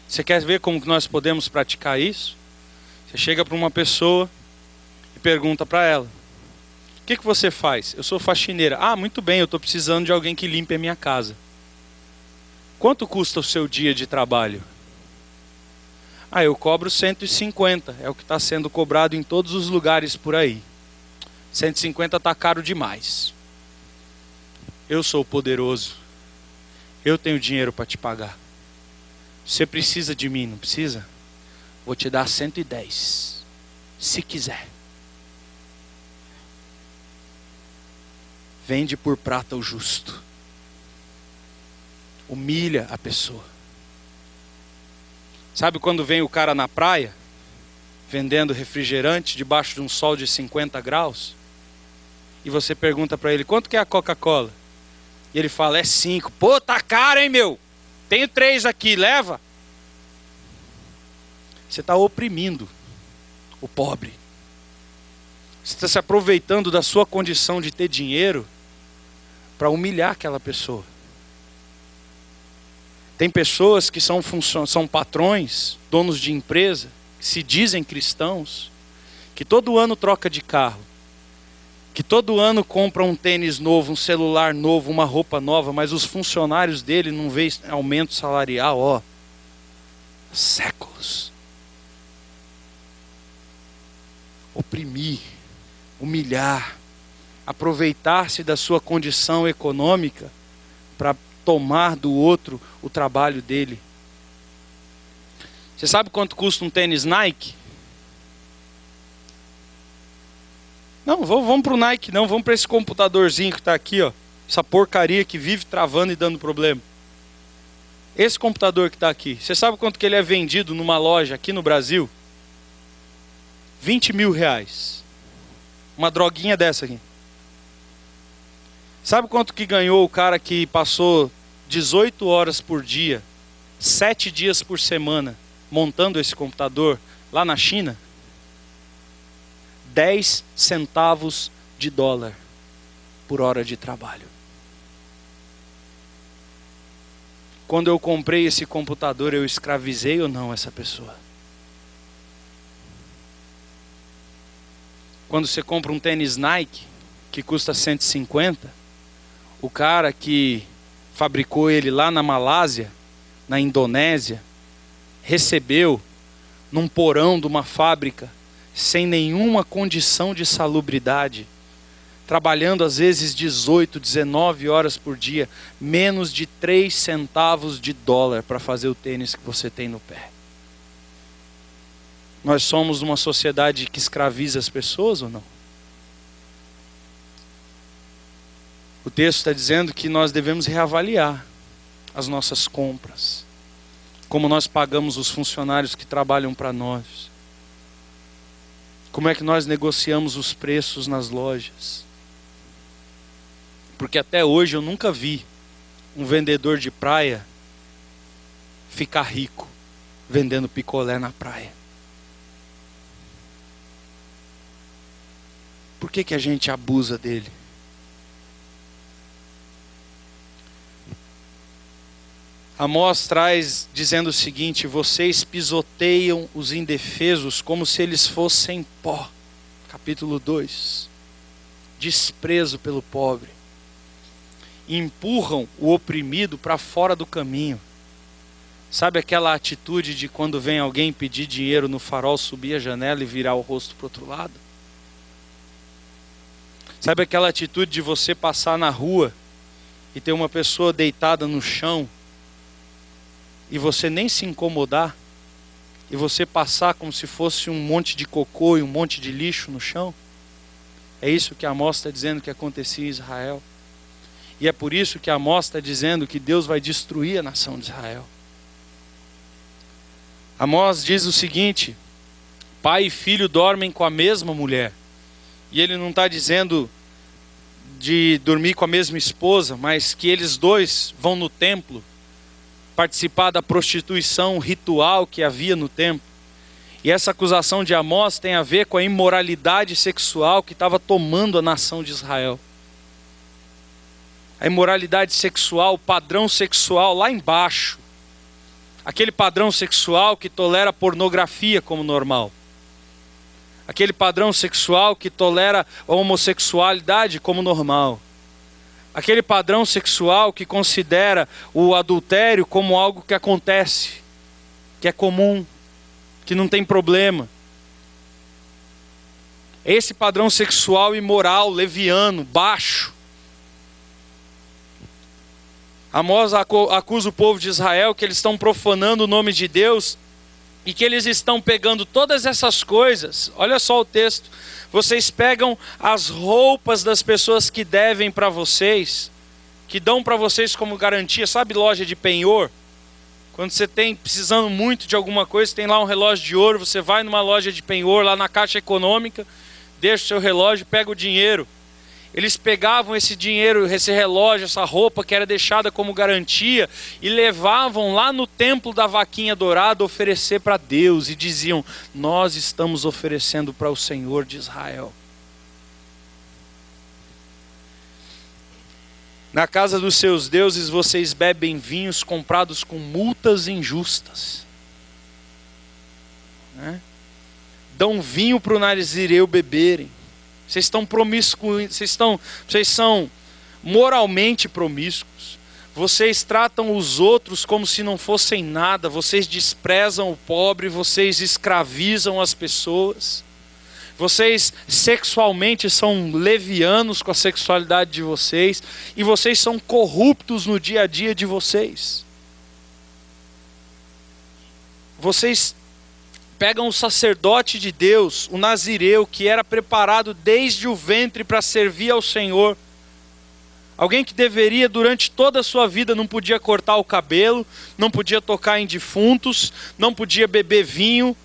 Você quer ver como que nós podemos praticar isso? Você chega para uma pessoa e pergunta para ela: o que você faz? Eu sou faxineira. Ah, muito bem, eu estou precisando de alguém que limpe a minha casa. Quanto custa o seu dia de trabalho? Ah, eu cobro 150, é o que está sendo cobrado em todos os lugares por aí. 150 está caro demais. Eu sou poderoso, eu tenho dinheiro para te pagar. Você precisa de mim, não precisa? Vou te dar 110, se quiser. Vende por prata o justo. Humilha a pessoa. Sabe quando vem o cara na praia, vendendo refrigerante debaixo de um sol de 50 graus? E você pergunta para ele: quanto que é a Coca-Cola? E ele fala: é 5. Pô, tá caro, hein, meu? Tenho 3 aqui, leva. Você está oprimindo o pobre. Você está se aproveitando da sua condição de ter dinheiro para humilhar aquela pessoa. Tem pessoas que são patrões, donos de empresa, que se dizem cristãos, que todo ano troca de carro, que todo ano compra um tênis novo, um celular novo, uma roupa nova, mas os funcionários dele não veem aumento salarial, há séculos. Oprimir, humilhar, aproveitar-se da sua condição econômica para tomar do outro o trabalho dele. Você sabe quanto custa um tênis Nike? Não, vamos para o Nike não, vamos para esse computadorzinho que está aqui, essa porcaria que vive travando e dando problema. Esse computador que está aqui, você sabe quanto que ele é vendido numa loja aqui no Brasil? 20 mil reais. Uma droguinha dessa aqui. Sabe quanto que ganhou o cara que passou 18 horas por dia, 7 dias por semana, montando esse computador lá na China? 10 centavos de dólar por hora de trabalho. Quando eu comprei esse computador, eu escravizei ou não essa pessoa? Quando você compra um tênis Nike, que custa 150, o cara que fabricou ele lá na Malásia, na Indonésia, recebeu num porão de uma fábrica, sem nenhuma condição de salubridade, trabalhando às vezes 18, 19 horas por dia, menos de 3 centavos de dólar para fazer o tênis que você tem no pé. Nós somos uma sociedade que escraviza as pessoas ou não? O texto está dizendo que nós devemos reavaliar as nossas compras, como nós pagamos os funcionários que trabalham para nós, como é que nós negociamos os preços nas lojas. Porque até hoje eu nunca vi um vendedor de praia ficar rico vendendo picolé na praia. Por que a gente abusa dele? Amós traz dizendo o seguinte: vocês pisoteiam os indefesos como se eles fossem pó. Capítulo 2. Desprezo pelo pobre. Empurram o oprimido para fora do caminho. Sabe aquela atitude de quando vem alguém pedir dinheiro no farol, subir a janela e virar o rosto para o outro lado? Sabe aquela atitude de você passar na rua e ter uma pessoa deitada no chão e você nem se incomodar, e você passar como se fosse um monte de cocô e um monte de lixo no chão? É isso que Amós está dizendo que acontecia em Israel. E é por isso que Amós está dizendo que Deus vai destruir a nação de Israel. Amós diz o seguinte: pai e filho dormem com a mesma mulher. E ele não está dizendo de dormir com a mesma esposa, mas que eles dois vão no templo participar da prostituição ritual que havia no templo. E essa acusação de Amós tem a ver com a imoralidade sexual que estava tomando a nação de Israel. A imoralidade sexual, o padrão sexual lá embaixo. Aquele padrão sexual que tolera a pornografia como normal. Aquele padrão sexual que tolera a homossexualidade como normal. Aquele padrão sexual que considera o adultério como algo que acontece, que é comum, que não tem problema. Esse padrão sexual imoral, leviano, baixo. Amós acusa o povo de Israel que eles estão profanando o nome de Deus e que eles estão pegando todas essas coisas. Olha só o texto. Vocês pegam as roupas das pessoas que devem para vocês, que dão para vocês como garantia. Sabe loja de penhor? Quando você tem precisando muito de alguma coisa, tem lá um relógio de ouro, você vai numa loja de penhor, lá na Caixa Econômica, deixa o seu relógio, pega o dinheiro. Eles pegavam esse dinheiro, esse relógio, essa roupa que era deixada como garantia e levavam lá no templo da vaquinha dourada oferecer para Deus e diziam: nós estamos oferecendo para o Senhor de Israel. Na casa dos seus deuses vocês bebem vinhos comprados com multas injustas. Dão vinho para o nazireu beberem. Vocês estão promíscuos, vocês são moralmente promíscuos. Vocês tratam os outros como se não fossem nada. Vocês desprezam o pobre, vocês escravizam as pessoas. Vocês sexualmente são levianos com a sexualidade de vocês. E vocês são corruptos no dia a dia de vocês. Vocês pegam o sacerdote de Deus, o nazireu, que era preparado desde o ventre para servir ao Senhor. Alguém que deveria, durante toda a sua vida, não podia cortar o cabelo, não podia tocar em defuntos, não podia beber vinho.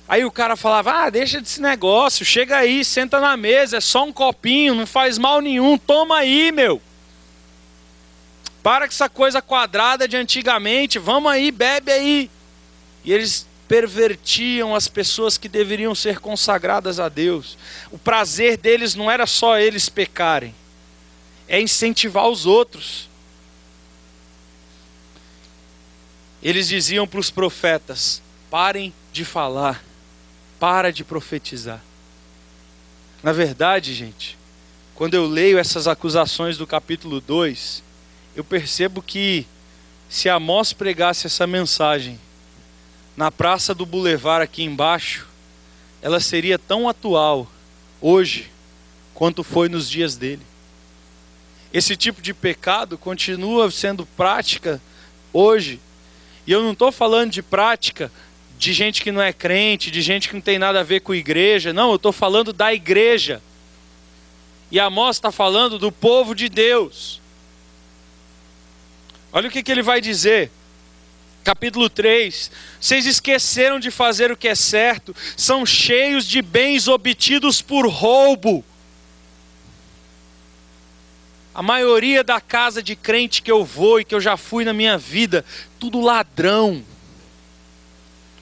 Aí o cara falava: deixa desse negócio, chega aí, senta na mesa, é só um copinho, não faz mal nenhum, toma aí, meu. Para com essa coisa quadrada de antigamente, vamos aí, bebe aí. E eles pervertiam as pessoas que deveriam ser consagradas a Deus. O prazer deles não era só eles pecarem, é incentivar os outros. Eles diziam para os profetas: parem de falar, para de profetizar. Na verdade, gente, quando eu leio essas acusações do capítulo 2, eu percebo que se Amós pregasse essa mensagem na praça do Boulevard aqui embaixo, ela seria tão atual hoje quanto foi nos dias dele. Esse tipo de pecado continua sendo prática hoje. E eu não estou falando de prática de gente que não é crente, de gente que não tem nada a ver com igreja. Não, eu estou falando da igreja. E Amós está falando do povo de Deus. Olha o que ele vai dizer. Capítulo 3, vocês esqueceram de fazer o que é certo, são cheios de bens obtidos por roubo. A maioria da casa de crente que eu vou e que eu já fui na minha vida, tudo ladrão.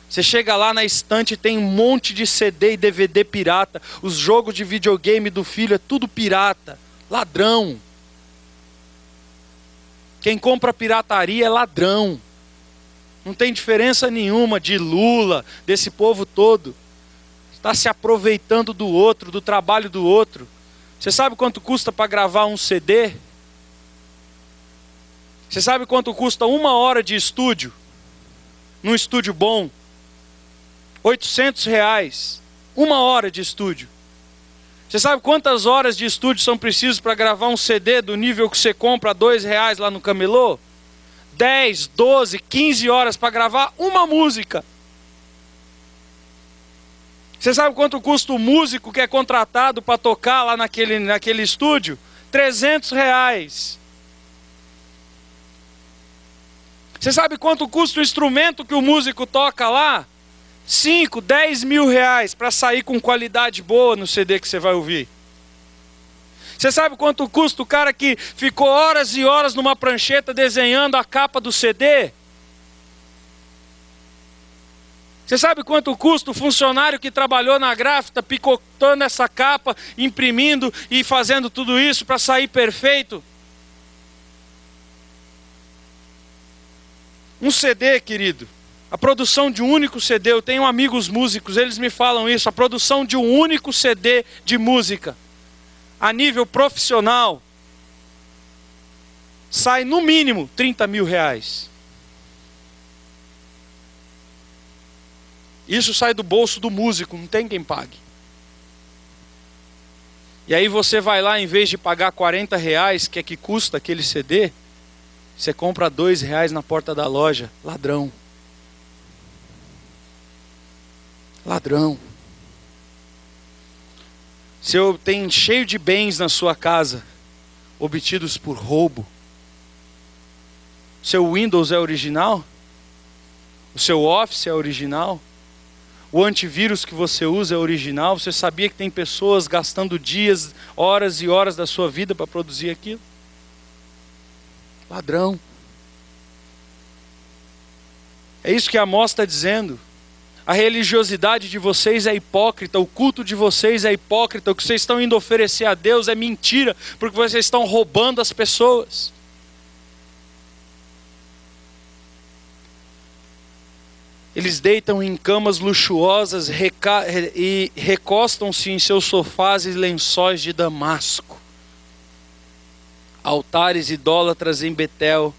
Você chega lá na estante e tem um monte de CD e DVD pirata, os jogos de videogame do filho é tudo pirata, ladrão. Quem compra pirataria é ladrão. Não tem diferença nenhuma de Lula, desse povo todo. Está se aproveitando do outro, do trabalho do outro. Você sabe quanto custa para gravar um CD? Você sabe quanto custa 1 hora de estúdio? Num estúdio bom? R$800. 1 hora de estúdio. Você sabe quantas horas de estúdio são precisas para gravar um CD do nível que você compra a R$2 lá no camelô? 10, 12, 15 horas para gravar uma música. Você sabe quanto custa o músico que é contratado para tocar lá naquele estúdio? R$300. Você sabe quanto custa o instrumento que o músico toca lá? 5, 10 mil reais para sair com qualidade boa no CD que você vai ouvir. Você sabe quanto custa o cara que ficou horas e horas numa prancheta desenhando a capa do CD? Você sabe quanto custa o funcionário que trabalhou na gráfica, picotando essa capa, imprimindo e fazendo tudo isso para sair perfeito? Um CD, querido, a produção de um único CD, eu tenho amigos músicos, eles me falam isso, a produção de um único CD de música, a nível profissional, sai no mínimo 30 mil reais. Isso sai do bolso do músico, não tem quem pague. E aí você vai lá, em vez de pagar 40 reais, que é que custa aquele CD, você compra R$2 na porta da loja. Ladrão. Ladrão. Se eu tenho cheio de bens na sua casa, obtidos por roubo, seu Windows é original? O seu Office é original? O antivírus que você usa é original? Você sabia que tem pessoas gastando dias, horas e horas da sua vida para produzir aquilo? Ladrão. É isso que Amós está dizendo. A religiosidade de vocês é hipócrita, o culto de vocês é hipócrita, o que vocês estão indo oferecer a Deus é mentira, porque vocês estão roubando as pessoas. Eles deitam em camas luxuosas e recostam-se em seus sofás e lençóis de damasco. Altares idólatras em Betel,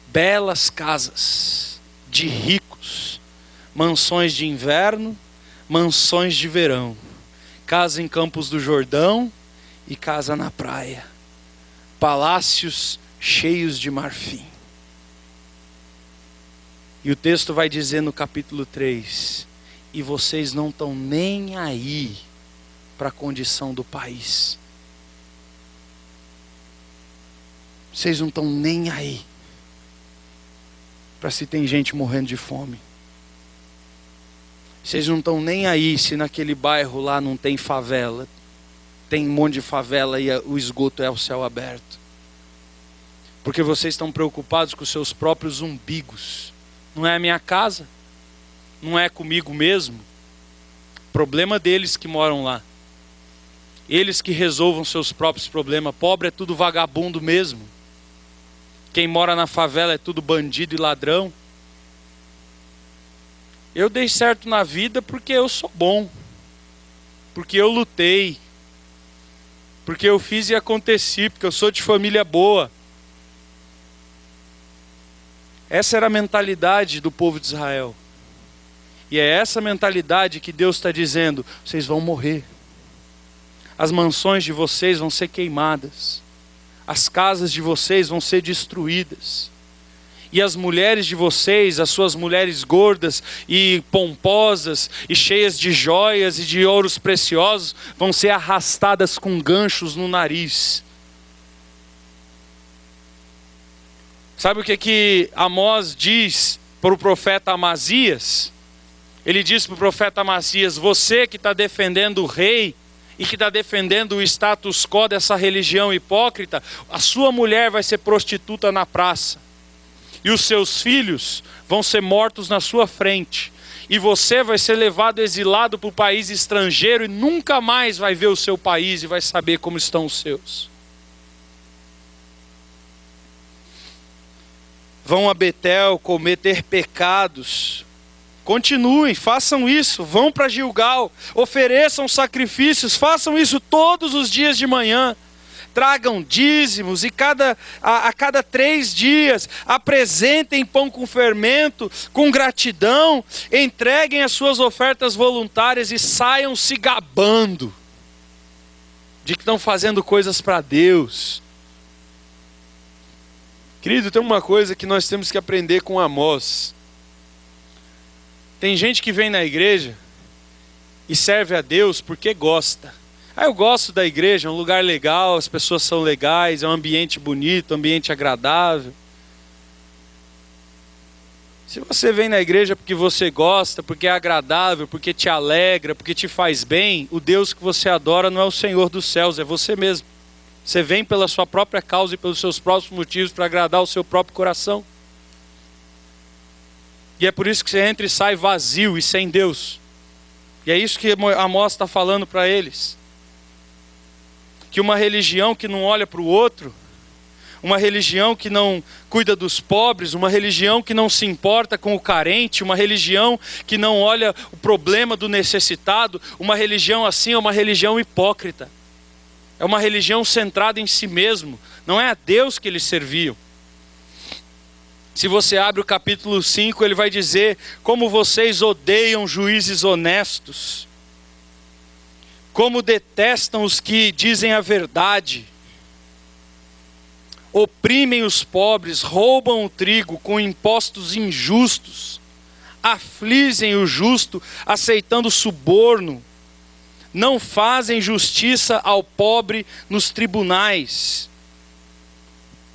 belas casas de ricos, mansões de inverno, mansões de verão, casa em Campos do Jordão e casa na praia, palácios cheios de marfim. E o texto vai dizer no capítulo 3, e vocês não estão nem aí para a condição do país. Vocês não estão nem aí para se tem gente morrendo de fome. Vocês não estão nem aí se naquele bairro lá não tem favela. Tem um monte de favela e o esgoto é ao céu aberto. Porque vocês estão preocupados com os seus próprios umbigos. Não é a minha casa, não é comigo mesmo. Problema deles que moram lá. Eles que resolvam seus próprios problemas. Pobre é tudo vagabundo mesmo. Quem mora na favela é tudo bandido e ladrão. Eu dei certo na vida porque eu sou bom. Porque eu lutei. Porque eu fiz e aconteci. Porque eu sou de família boa. Essa era a mentalidade do povo de Israel. E é essa mentalidade que Deus está dizendo: vocês vão morrer. As mansões de vocês vão ser queimadas. As casas de vocês vão ser destruídas. E as mulheres de vocês, as suas mulheres gordas e pomposas e cheias de joias e de ouros preciosos, vão ser arrastadas com ganchos no nariz. Sabe o que Amós diz para o profeta Amazias? Ele diz para o profeta Amazias: você que está defendendo o rei e que está defendendo o status quo dessa religião hipócrita, a sua mulher vai ser prostituta na praça. E os seus filhos vão ser mortos na sua frente. E você vai ser levado exilado para o país estrangeiro e nunca mais vai ver o seu país e vai saber como estão os seus. Vão a Betel cometer pecados. Continuem, façam isso. Vão para Gilgal, ofereçam sacrifícios, façam isso todos os dias de manhã. Tragam dízimos e a cada 3 dias apresentem pão com fermento, com gratidão, entreguem as suas ofertas voluntárias e saiam se gabando de que estão fazendo coisas para Deus. Querido, tem uma coisa que nós temos que aprender com Amós. Tem gente que vem na igreja e serve a Deus porque gosta. Eu gosto da igreja, é um lugar legal, as pessoas são legais, é um ambiente bonito, um ambiente agradável. Se você vem na igreja porque você gosta, porque é agradável, porque te alegra, porque te faz bem, o Deus que você adora não é o Senhor dos céus, é você mesmo. Você vem pela sua própria causa e pelos seus próprios motivos para agradar o seu próprio coração. E é por isso que você entra e sai vazio e sem Deus. E é isso que Amós está falando para eles. Que uma religião que não olha para o outro, uma religião que não cuida dos pobres, uma religião que não se importa com o carente, uma religião que não olha o problema do necessitado, uma religião assim é uma religião hipócrita. É uma religião centrada em si mesmo, não é a Deus que eles serviam. Se você abre o capítulo 5, ele vai dizer: como vocês odeiam juízes honestos, como detestam os que dizem a verdade, oprimem os pobres, roubam o trigo com impostos injustos, afligem o justo aceitando suborno, não fazem justiça ao pobre nos tribunais.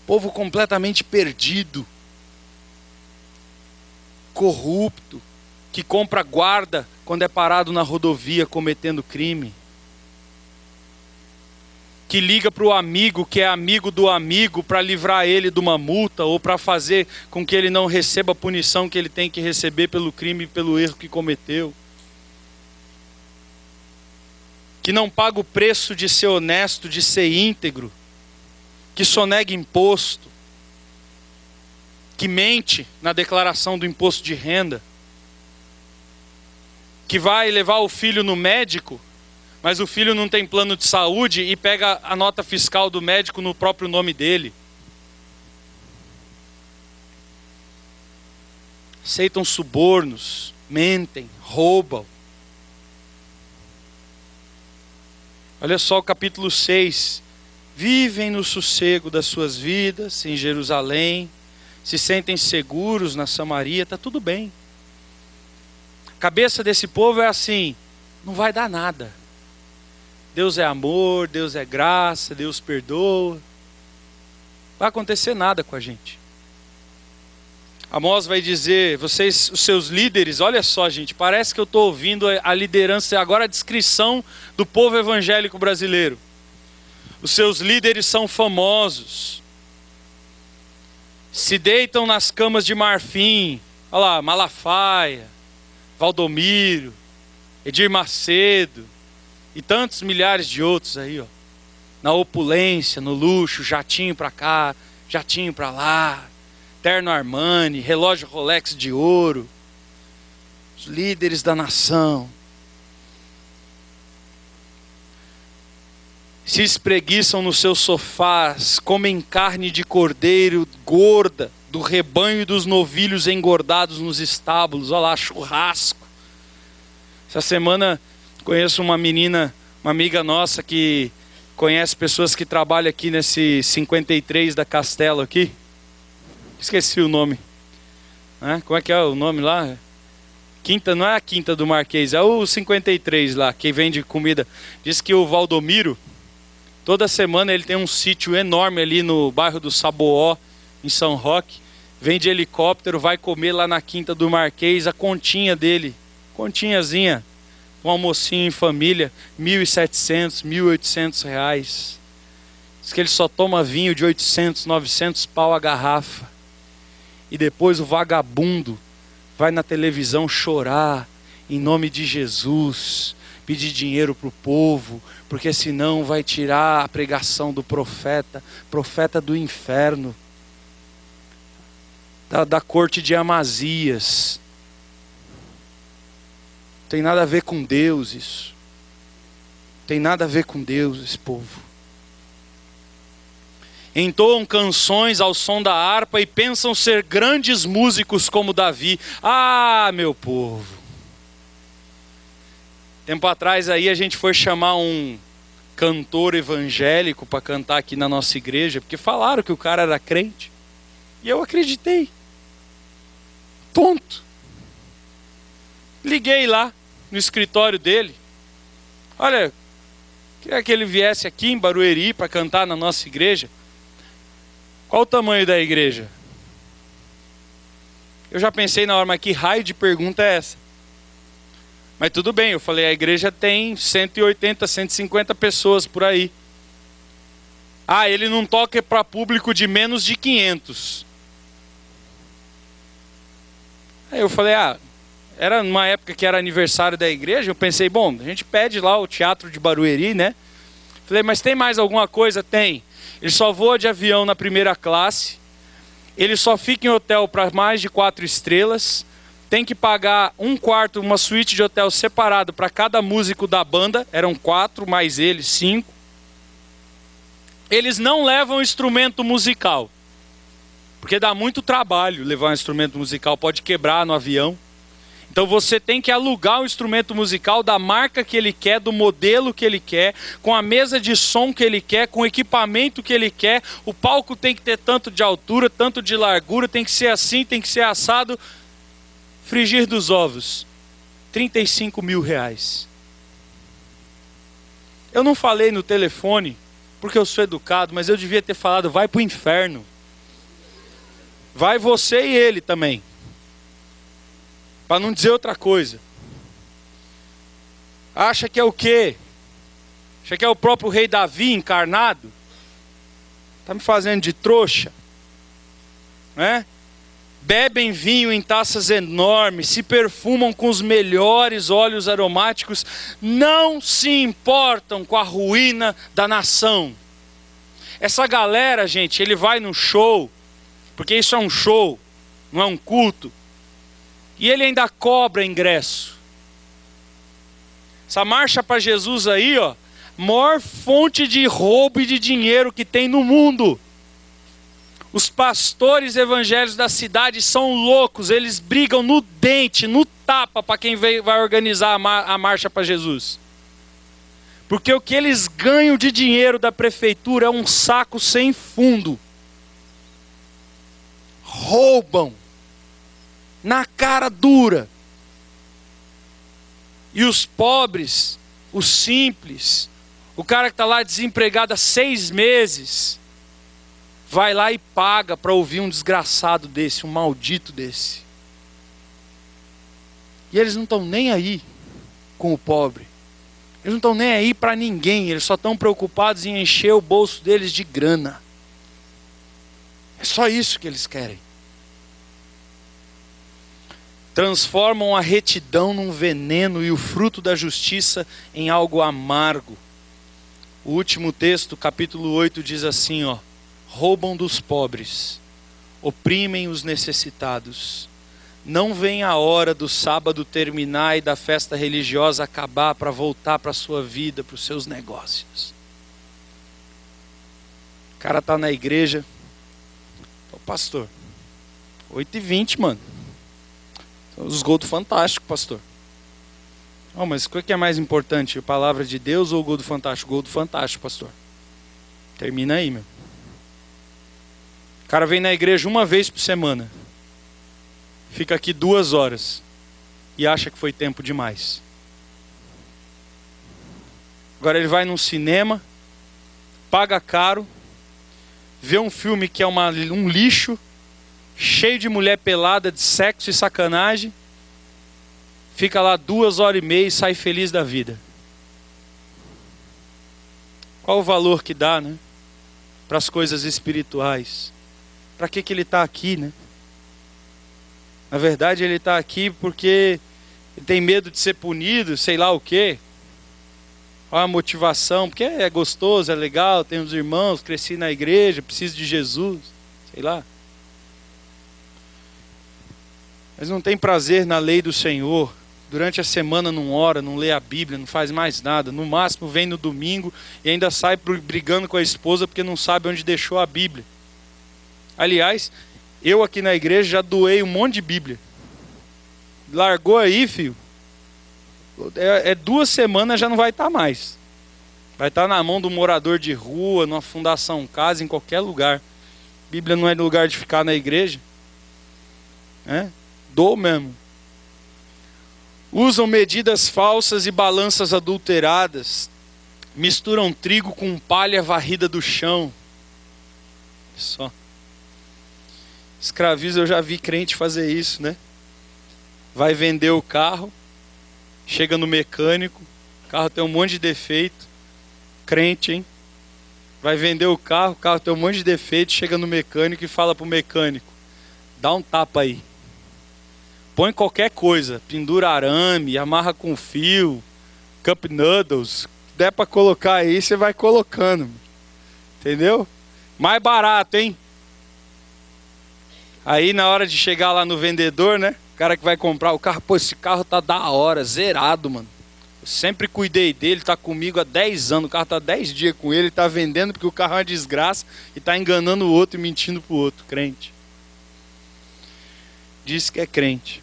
Povo completamente perdido, corrupto, que compra guarda quando é parado na rodovia cometendo crime, que liga para o amigo que é amigo do amigo para livrar ele de uma multa ou para fazer com que ele não receba a punição que ele tem que receber pelo crime e pelo erro que cometeu, que não paga o preço de ser honesto, de ser íntegro, que sonega imposto, que mente na declaração do imposto de renda, que vai levar o filho no médico, mas o filho não tem plano de saúde e pega a nota fiscal do médico no próprio nome dele. Aceitam subornos, mentem, roubam. Olha só o capítulo 6. Vivem no sossego das suas vidas em Jerusalém, se sentem seguros na Samaria, está tudo bem. A cabeça desse povo é assim: não vai dar nada. Deus é amor, Deus é graça, Deus perdoa. Não vai acontecer nada com a gente. Amós vai dizer: vocês, os seus líderes, olha só, gente, parece que eu estou ouvindo a liderança, agora a descrição do povo evangélico brasileiro. Os seus líderes são famosos, se deitam nas camas de marfim. Olha lá, Malafaia, Valdomiro, Edir Macedo e tantos milhares de outros aí, ó, na opulência, no luxo, jatinho para cá, jatinho para lá, terno Armani, relógio Rolex de ouro. Os líderes da nação se espreguiçam nos seus sofás, comem carne de cordeiro gorda, do rebanho e dos novilhos engordados nos estábulos. Olha lá, churrasco. Essa semana conheço uma menina, uma amiga nossa que conhece pessoas que trabalham aqui nesse 53 da Castelo aqui. Esqueci o nome. Como é que é o nome lá? Quinta, não é a Quinta do Marquês, é o 53 lá, que vende comida. Diz que o Valdomiro, toda semana ele tem um sítio enorme ali no bairro do Saboó, em São Roque. Vem de helicóptero, vai comer lá na Quinta do Marquês, a continha dele, continhazinha, um almocinho em família, 1.700, 1.800 reais. Diz que ele só toma vinho de 800, 900 pau a garrafa. E depois o vagabundo vai na televisão chorar em nome de Jesus, pedir dinheiro para o povo, porque senão vai tirar a pregação do profeta do inferno, da corte de Amazias. Não tem nada a ver com Deus isso. Não tem nada a ver com Deus esse povo. Entoam canções ao som da harpa e pensam ser grandes músicos como Davi. Ah, meu povo. Tempo atrás aí a gente foi chamar um cantor evangélico para cantar aqui na nossa igreja, porque falaram que o cara era crente. E eu acreditei. Tonto. Liguei lá no escritório dele. Olha, queria que ele viesse aqui em Barueri para cantar na nossa igreja. Qual o tamanho da igreja? Eu já pensei na hora, mas que raio de pergunta é essa? Mas tudo bem, eu falei, a igreja tem 180, 150 pessoas por aí. Ah, ele não toca para público de menos de 500. Aí eu falei, era numa época que era aniversário da igreja, eu pensei, bom, a gente pede lá o teatro de Barueri, né? Falei, mas tem mais alguma coisa? Tem. Ele só voa de avião na primeira classe, ele só fica em hotel para mais de 4 estrelas, tem que pagar um quarto, uma suíte de hotel separado para cada músico da banda, eram 4, mais ele, 5. Eles não levam instrumento musical, porque dá muito trabalho levar um instrumento musical, pode quebrar no avião. Então você tem que alugar um instrumento musical da marca que ele quer, do modelo que ele quer, com a mesa de som que ele quer, com o equipamento que ele quer. O palco tem que ter tanto de altura, tanto de largura, tem que ser assim, tem que ser assado. Frigir dos ovos, R$35 mil. Eu não falei no telefone, porque eu sou educado, mas eu devia ter falado, vai pro inferno. Vai você e ele também. Para não dizer outra coisa. Acha que é o quê? Acha que é o próprio rei Davi encarnado? Está me fazendo de trouxa? Né? Bebem vinho em taças enormes, se perfumam com os melhores óleos aromáticos, não se importam com a ruína da nação. Essa galera, gente, ele vai no show, porque isso é um show, não é um culto. E ele ainda cobra ingresso. Essa marcha para Jesus aí, ó, maior fonte de roubo e de dinheiro que tem no mundo. Os pastores evangélicos da cidade são loucos, eles brigam no dente, no tapa para quem vai organizar a marcha para Jesus. Porque o que eles ganham de dinheiro da prefeitura é um saco sem fundo. Roubam. Na cara dura. E os pobres, os simples, o cara que está lá desempregado há 6 meses, vai lá e paga para ouvir um desgraçado desse, um maldito desse. E eles não estão nem aí com o pobre. Eles não estão nem aí para ninguém, eles só estão preocupados em encher o bolso deles de grana. É só isso que eles querem. Transformam a retidão num veneno e o fruto da justiça em algo amargo. O último texto, capítulo 8, diz assim, ó: roubam dos pobres, oprimem os necessitados. Não vem a hora do sábado terminar e da festa religiosa acabar para voltar para a sua vida, para os seus negócios. O cara está na igreja. Ô pastor, 8h20, mano. Os gols do Fantástico, pastor. Oh, mas o que é mais importante? A palavra de Deus ou o gol do Fantástico? O gol do Fantástico, pastor. Termina aí, meu. O cara vem na igreja uma vez por semana. Fica aqui 2 horas. E acha que foi tempo demais. Agora ele vai num cinema. Paga caro. Vê um filme que é um lixo. Cheio de mulher pelada, de sexo e sacanagem. Fica lá 2h30 e sai feliz da vida. Qual o valor que dá, né? Para as coisas espirituais. Para que ele está aqui, né? Na verdade ele está aqui porque ele tem medo de ser punido, sei lá o quê. Qual a motivação? Porque é gostoso, é legal, tem os irmãos, cresci na igreja, preciso de Jesus, sei lá. Mas não tem prazer na lei do Senhor. Durante a semana não ora, não lê a Bíblia, não faz mais nada. No máximo vem no domingo e ainda sai brigando com a esposa porque não sabe onde deixou a Bíblia. Aliás, eu aqui na igreja já doei um monte de Bíblia. Largou aí, filho. 2 semanas já não vai estar mais. Vai estar na mão do morador de rua, numa fundação casa, em qualquer lugar. Bíblia não é lugar de ficar na igreja. Dou mesmo. Usam medidas falsas e balanças adulteradas. Misturam trigo com palha varrida do chão. Só. Escraviza, eu já vi crente fazer isso, né? Vai vender o carro, chega no mecânico, o carro tem um monte de defeito. Crente, hein? Vai vender o carro tem um monte de defeito, chega no mecânico e fala pro mecânico: dá um tapa aí. Põe qualquer coisa, pendura arame, amarra com fio, cup noodles, der para colocar aí, você vai colocando. Entendeu? Mais barato, hein? Aí na hora de chegar lá no vendedor, né? O cara que vai comprar o carro, pô, esse carro tá da hora, zerado, mano. Eu sempre cuidei dele, tá comigo há 10 anos, o carro tá 10 dias com ele tá vendendo porque o carro é uma desgraça e tá enganando o outro e mentindo pro outro, crente. Diz que é crente.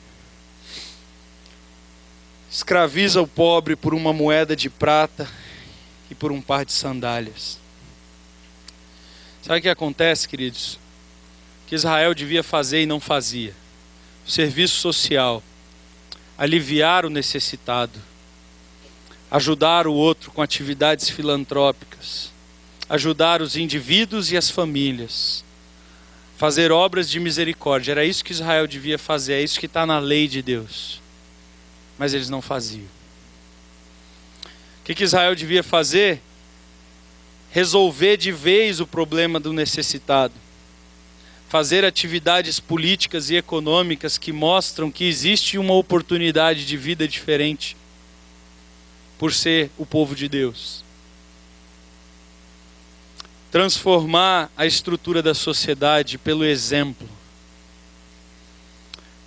Escraviza o pobre por uma moeda de prata e por um par de sandálias. Sabe o que acontece, queridos? O que Israel devia fazer e não fazia. O serviço social. Aliviar o necessitado. Ajudar o outro com atividades filantrópicas. Ajudar os indivíduos e as famílias. Fazer obras de misericórdia. Era isso que Israel devia fazer. É isso que está na lei de Deus. Mas eles não faziam. O que Israel devia fazer? Resolver de vez o problema do necessitado. Fazer atividades políticas e econômicas que mostram que existe uma oportunidade de vida diferente por ser o povo de Deus. Transformar a estrutura da sociedade pelo exemplo.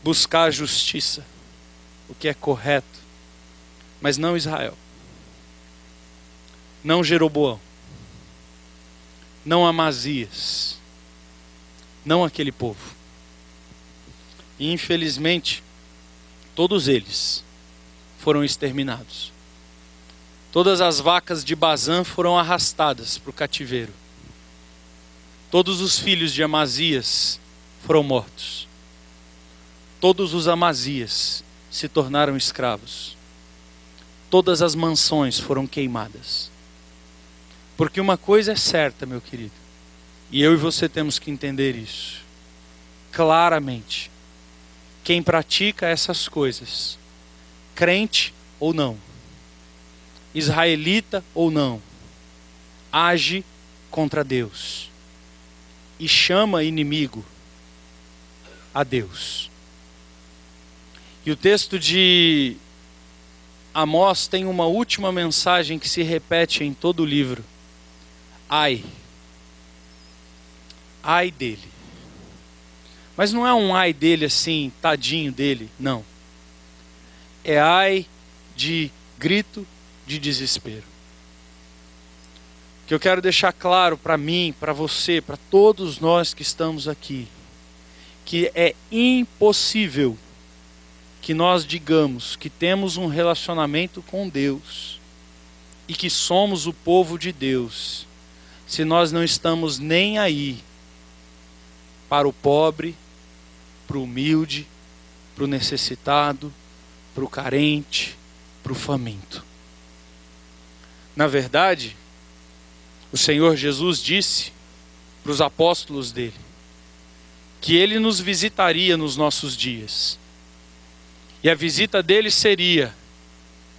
Buscar a justiça, o que é correto, mas não Israel. Não Jeroboão. Não Amazias. Não aquele povo. E infelizmente, todos eles foram exterminados. Todas as vacas de Bazã foram arrastadas para o cativeiro. Todos os filhos de Amazias foram mortos. Todos os Amazias se tornaram escravos. Todas as mansões foram queimadas. Porque uma coisa é certa, meu querido, e eu e você temos que entender isso claramente. Quem pratica essas coisas, crente ou não, israelita ou não, age contra Deus e chama inimigo a Deus. E o texto de Amós tem uma última mensagem que se repete em todo o livro. Ai dele. Mas não é um ai dele assim, tadinho dele, não. É ai de grito de desespero. Que eu quero deixar claro para mim, para você, para todos nós que estamos aqui, que é impossível que nós digamos que temos um relacionamento com Deus e que somos o povo de Deus, se nós não estamos nem aí para o pobre, para o humilde, para o necessitado, para o carente, para o faminto. Na verdade, o Senhor Jesus disse para os apóstolos dele que ele nos visitaria nos nossos dias. E a visita dele seria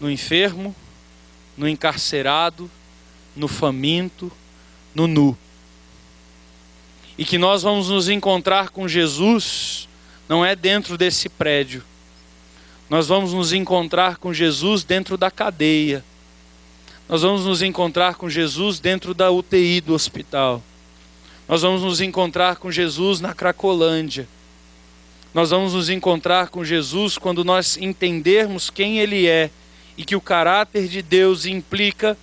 no enfermo, no encarcerado, no faminto, no nu. E que nós vamos nos encontrar com Jesus, não é dentro desse prédio. Nós vamos nos encontrar com Jesus dentro da cadeia. Nós vamos nos encontrar com Jesus dentro da UTI do hospital. Nós vamos nos encontrar com Jesus na Cracolândia. Nós vamos nos encontrar com Jesus quando nós entendermos quem Ele é e que o caráter de Deus implica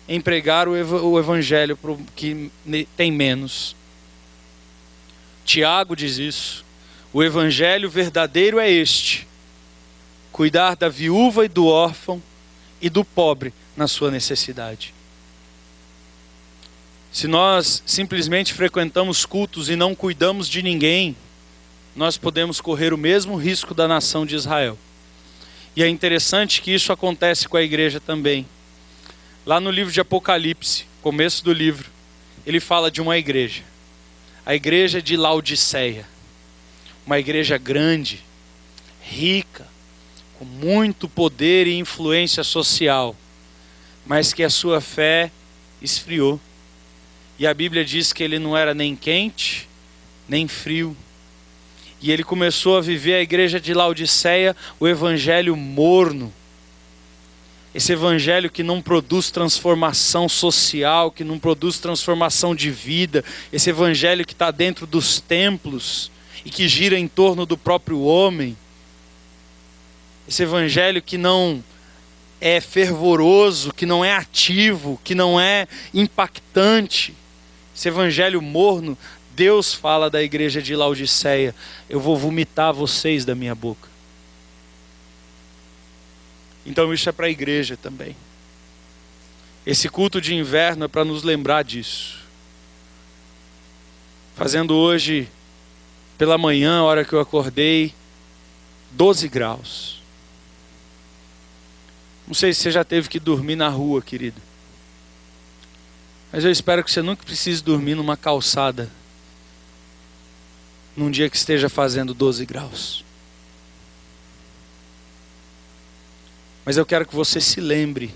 em pregar o Evangelho para o que tem menos. Tiago diz isso. O Evangelho verdadeiro é este: cuidar da viúva e do órfão e do pobre na sua necessidade. Se nós simplesmente frequentamos cultos e não cuidamos de ninguém, nós podemos correr o mesmo risco da nação de Israel. E é interessante que isso acontece com a igreja também. Lá no livro de Apocalipse, começo do livro, ele fala de uma igreja. A igreja de Laodiceia. Uma igreja grande, rica, com muito poder e influência social, mas que a sua fé esfriou. E a Bíblia diz que ele não era nem quente, nem frio. E ele começou a viver, a igreja de Laodiceia, o evangelho morno. Esse evangelho que não produz transformação social, que não produz transformação de vida. Esse evangelho que está dentro dos templos e que gira em torno do próprio homem. Esse evangelho que não é fervoroso, que não é ativo, que não é impactante. Esse evangelho morno, Deus fala da igreja de Laodiceia: eu vou vomitar vocês da minha boca. Então isso é para a igreja também. Esse culto de inverno é para nos lembrar disso. Fazendo hoje, pela manhã, a hora que eu acordei, 12 graus. Não sei se você já teve que dormir na rua, querido. Mas eu espero que você nunca precise dormir numa calçada num dia que esteja fazendo 12 graus. Mas eu quero que você se lembre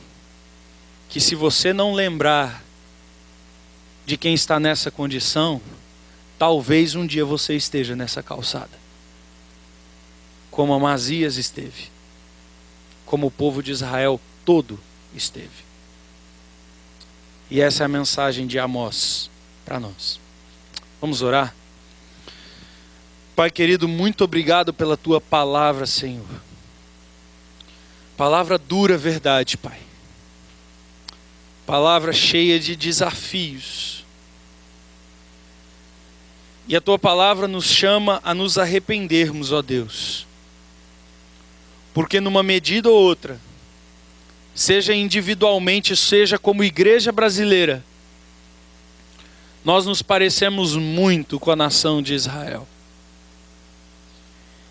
que se você não lembrar de quem está nessa condição, talvez um dia você esteja nessa calçada. Como Amazias esteve. Como o povo de Israel todo esteve. E essa é a mensagem de Amós para nós. Vamos orar? Pai querido, muito obrigado pela tua palavra, Senhor. Palavra dura, verdade, Pai. Palavra cheia de desafios. E a tua palavra nos chama a nos arrependermos, ó Deus. Porque numa medida ou outra, seja individualmente, seja como igreja brasileira, nós nos parecemos muito com a nação de Israel.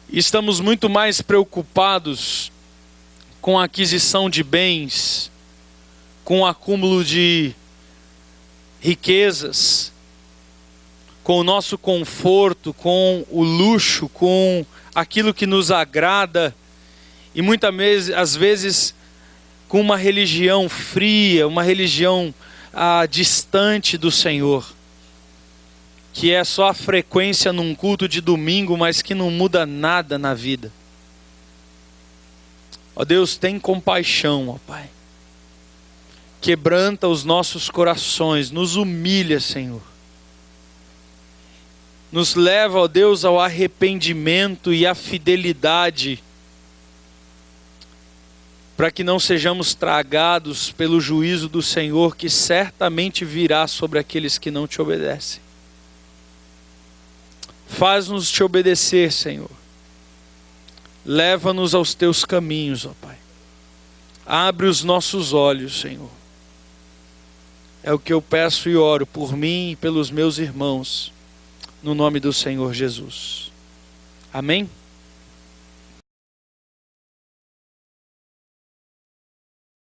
E estamos muito mais preocupados com a aquisição de bens, com o acúmulo de riquezas, com o nosso conforto, com o luxo, com aquilo que nos agrada, e muitas vezes, às vezes, com uma religião fria, uma religião distante do Senhor, que é só a frequência num culto de domingo, mas que não muda nada na vida. Ó Deus, tem compaixão, ó Pai. Quebranta os nossos corações, nos humilha, Senhor. Nos leva, ó Deus, ao arrependimento e à fidelidade, para que não sejamos tragados pelo juízo do Senhor, que certamente virá sobre aqueles que não te obedecem. Faz-nos te obedecer, Senhor. Leva-nos aos teus caminhos, ó Pai. Abre os nossos olhos, Senhor. É o que eu peço e oro por mim e pelos meus irmãos, no nome do Senhor Jesus. Amém?